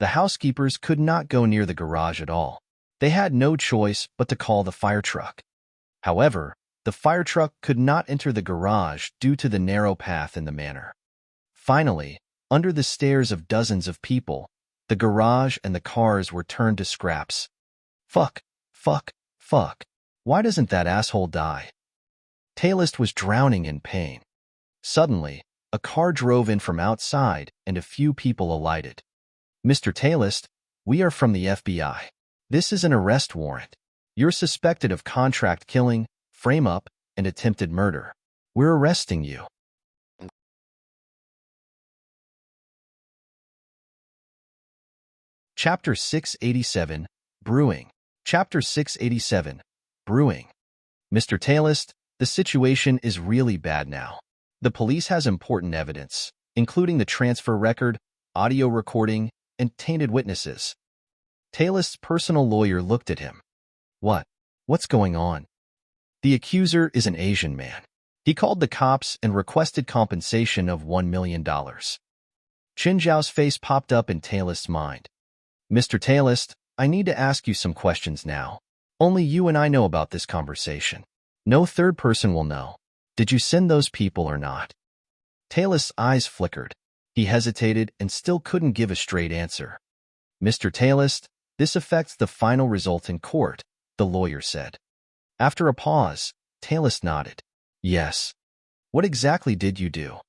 The housekeepers could not go near the garage at all. They had no choice but to call the fire truck. However, the fire truck could not enter the garage due to the narrow path in the manor. Finally, under the stares of dozens of people, the garage and the cars were turned to scraps. Fuck. Why doesn't that asshole die? Talus was drowning in pain. Suddenly, a car drove in from outside and a few people alighted. Mr. Talus, we are from the FBI. This is an arrest warrant. You're suspected of contract killing, frame-up, and attempted murder. We're arresting you. Chapter 687, Brewing. Chapter 687, Brewing. Mr. Talus, the situation is really bad now. The police has important evidence, including the transfer record, audio recording, and tainted witnesses. Talus' personal lawyer looked at him. What's going on? The accuser is an Asian man. He called the cops and requested compensation of $1 million. Chin Zhao's face popped up in Talus' mind. Mr. Talus, I need to ask you some questions now. Only you and I know about this conversation. No third person will know. Did you send those people or not? Talus' eyes flickered. He hesitated and still couldn't give a straight answer. Mr. Talus, this affects the final result in court, the lawyer said. After a pause, Talus nodded. Yes. What exactly did you do?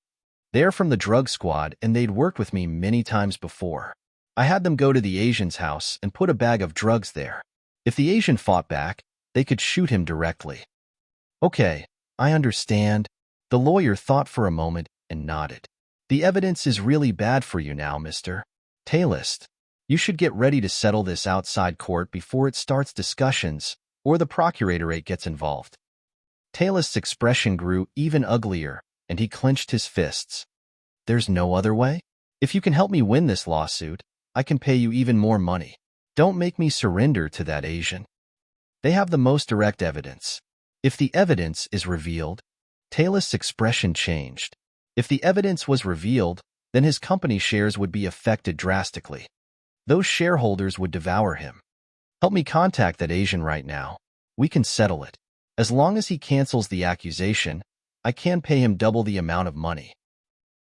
They're from the drug squad and they'd worked with me many times before. I had them go to the Asian's house and put a bag of drugs there. If the Asian fought back, they could shoot him directly. Okay, I understand. The lawyer thought for a moment and nodded. The evidence is really bad for you now, Mr. Taylist. You should get ready to settle this outside court before it starts discussions or the procuratorate gets involved. Taylist's expression grew even uglier, and he clenched his fists. There's no other way? If you can help me win this lawsuit, I can pay you even more money. Don't make me surrender to that Asian. They have the most direct evidence. If the evidence is revealed, Taylist's expression changed. If the evidence was revealed, then his company shares would be affected drastically. Those shareholders would devour him. Help me contact that Asian right now. We can settle it. As long as he cancels the accusation, I can pay him double the amount of money.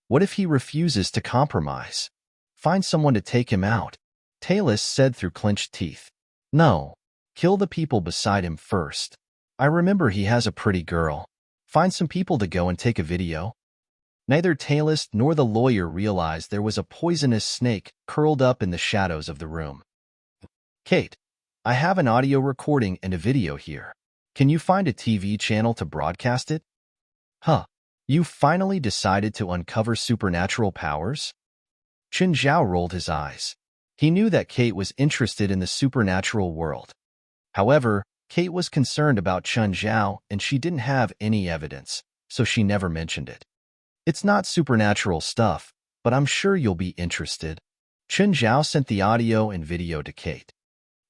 What if he refuses to compromise? Find someone to take him out, Taylist said through clenched teeth. No, kill the people beside him first. I remember he has a pretty girl. Find some people to go and take a video. Neither Taylist nor the lawyer realized there was a poisonous snake curled up in the shadows of the room. Kate, I have an audio recording and a video here. Can you find a TV channel to broadcast it? Huh. You finally decided to uncover supernatural powers? Chen Zhao rolled his eyes. He knew that Kate was interested in the supernatural world. However, Kate was concerned about Chen Zhao and she didn't have any evidence, so she never mentioned it. It's not supernatural stuff, but I'm sure you'll be interested. Chen Zhao sent the audio and video to Kate.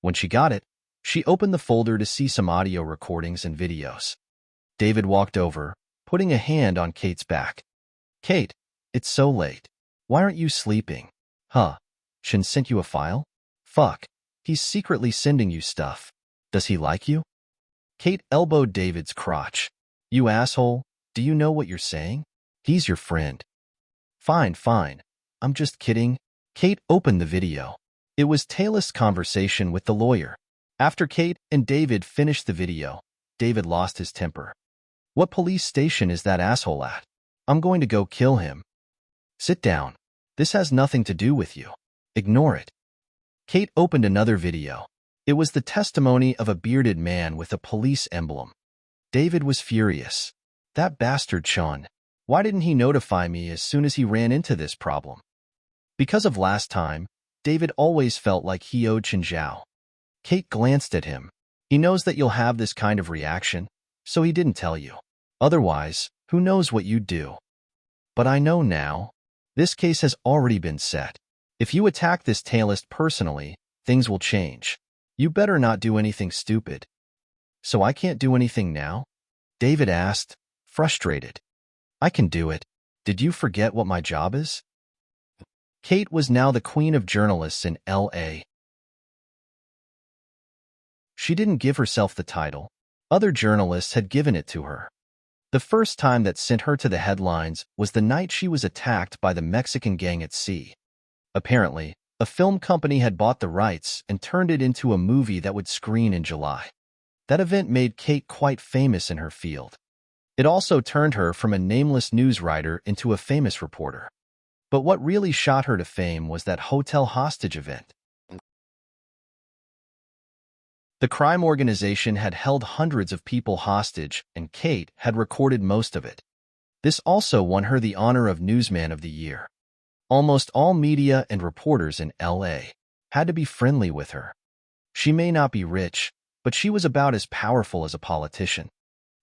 When she got it, she opened the folder to see some audio recordings and videos. David walked over, putting a hand on Kate's back. Kate, it's so late. Why aren't you sleeping? Huh? Chen sent you a file? Fuck. He's secretly sending you stuff. Does he like you? Kate elbowed David's crotch. You asshole, do you know what you're saying? He's your friend. Fine, fine. I'm just kidding. Kate opened the video. It was Taylist's conversation with the lawyer. After Kate and David finished the video, David lost his temper. What police station is that asshole at? I'm going to go kill him. Sit down. This has nothing to do with you. Ignore it. Kate opened another video. It was the testimony of a bearded man with a police emblem. David was furious. That bastard Chun. Why didn't he notify me as soon as he ran into this problem? Because of last time, David always felt like he owed Chen Zhao. Kate glanced at him. He knows that you'll have this kind of reaction, so he didn't tell you. Otherwise, who knows what you'd do? But I know now. This case has already been set. If you attack this Taylist personally, things will change. You better not do anything stupid. So I can't do anything now? David asked, frustrated. I can do it. Did you forget what my job is? Kate was now the queen of journalists in L.A. She didn't give herself the title. Other journalists had given it to her. The first time that sent her to the headlines was the night she was attacked by the Mexican gang at sea. Apparently, a film company had bought the rights and turned it into a movie that would screen in July. That event made Kate quite famous in her field. It also turned her from a nameless news writer into a famous reporter. But what really shot her to fame was that hotel hostage event. The crime organization had held hundreds of people hostage, and Kate had recorded most of it. This also won her the honor of Newsman of the Year. Almost all media and reporters in L.A. had to be friendly with her. She may not be rich, but she was about as powerful as a politician.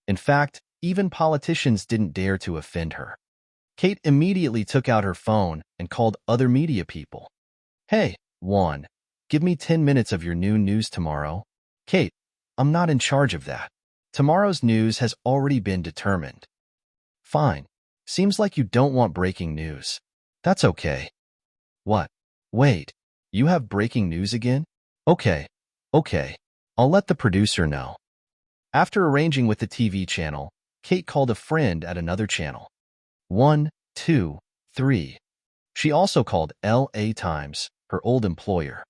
In fact, even politicians didn't dare to offend her. Kate immediately took out her phone and called other media people. Hey, Juan, give me 10 minutes of your new news tomorrow. Kate, I'm not in charge of that. Tomorrow's news has already been determined. Fine. Seems like you don't want breaking news. That's okay. What? Wait, you have breaking news again? Okay. I'll let the producer know. After arranging with the TV channel, Kate called a friend at another channel. 1, 2, 3. She also called L.A. Times, her old employer.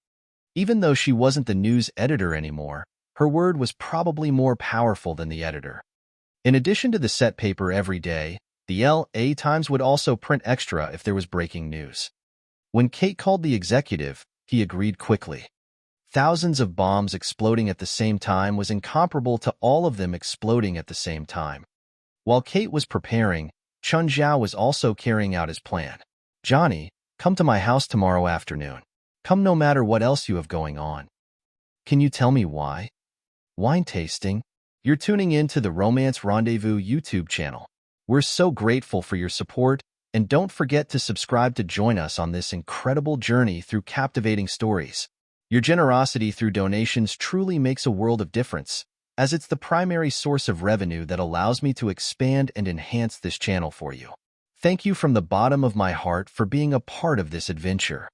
Even though she wasn't the news editor anymore, her word was probably more powerful than the editor. In addition to the set paper every day, the L.A. Times would also print extra if there was breaking news. When Kate called the executive, he agreed quickly. Thousands of bombs exploding at the same time was incomparable to all of them exploding at the same time. While Kate was preparing, Chen Zhao was also carrying out his plan. Johnny, come to my house tomorrow afternoon. Come no matter what else you have going on. Can you tell me why? Wine tasting? You're tuning in to the Romance Rendezvous YouTube channel. We're so grateful for your support, and don't forget to subscribe to join us on this incredible journey through captivating stories. Your generosity through donations truly makes a world of difference, as it's the primary source of revenue that allows me to expand and enhance this channel for you. Thank you from the bottom of my heart for being a part of this adventure.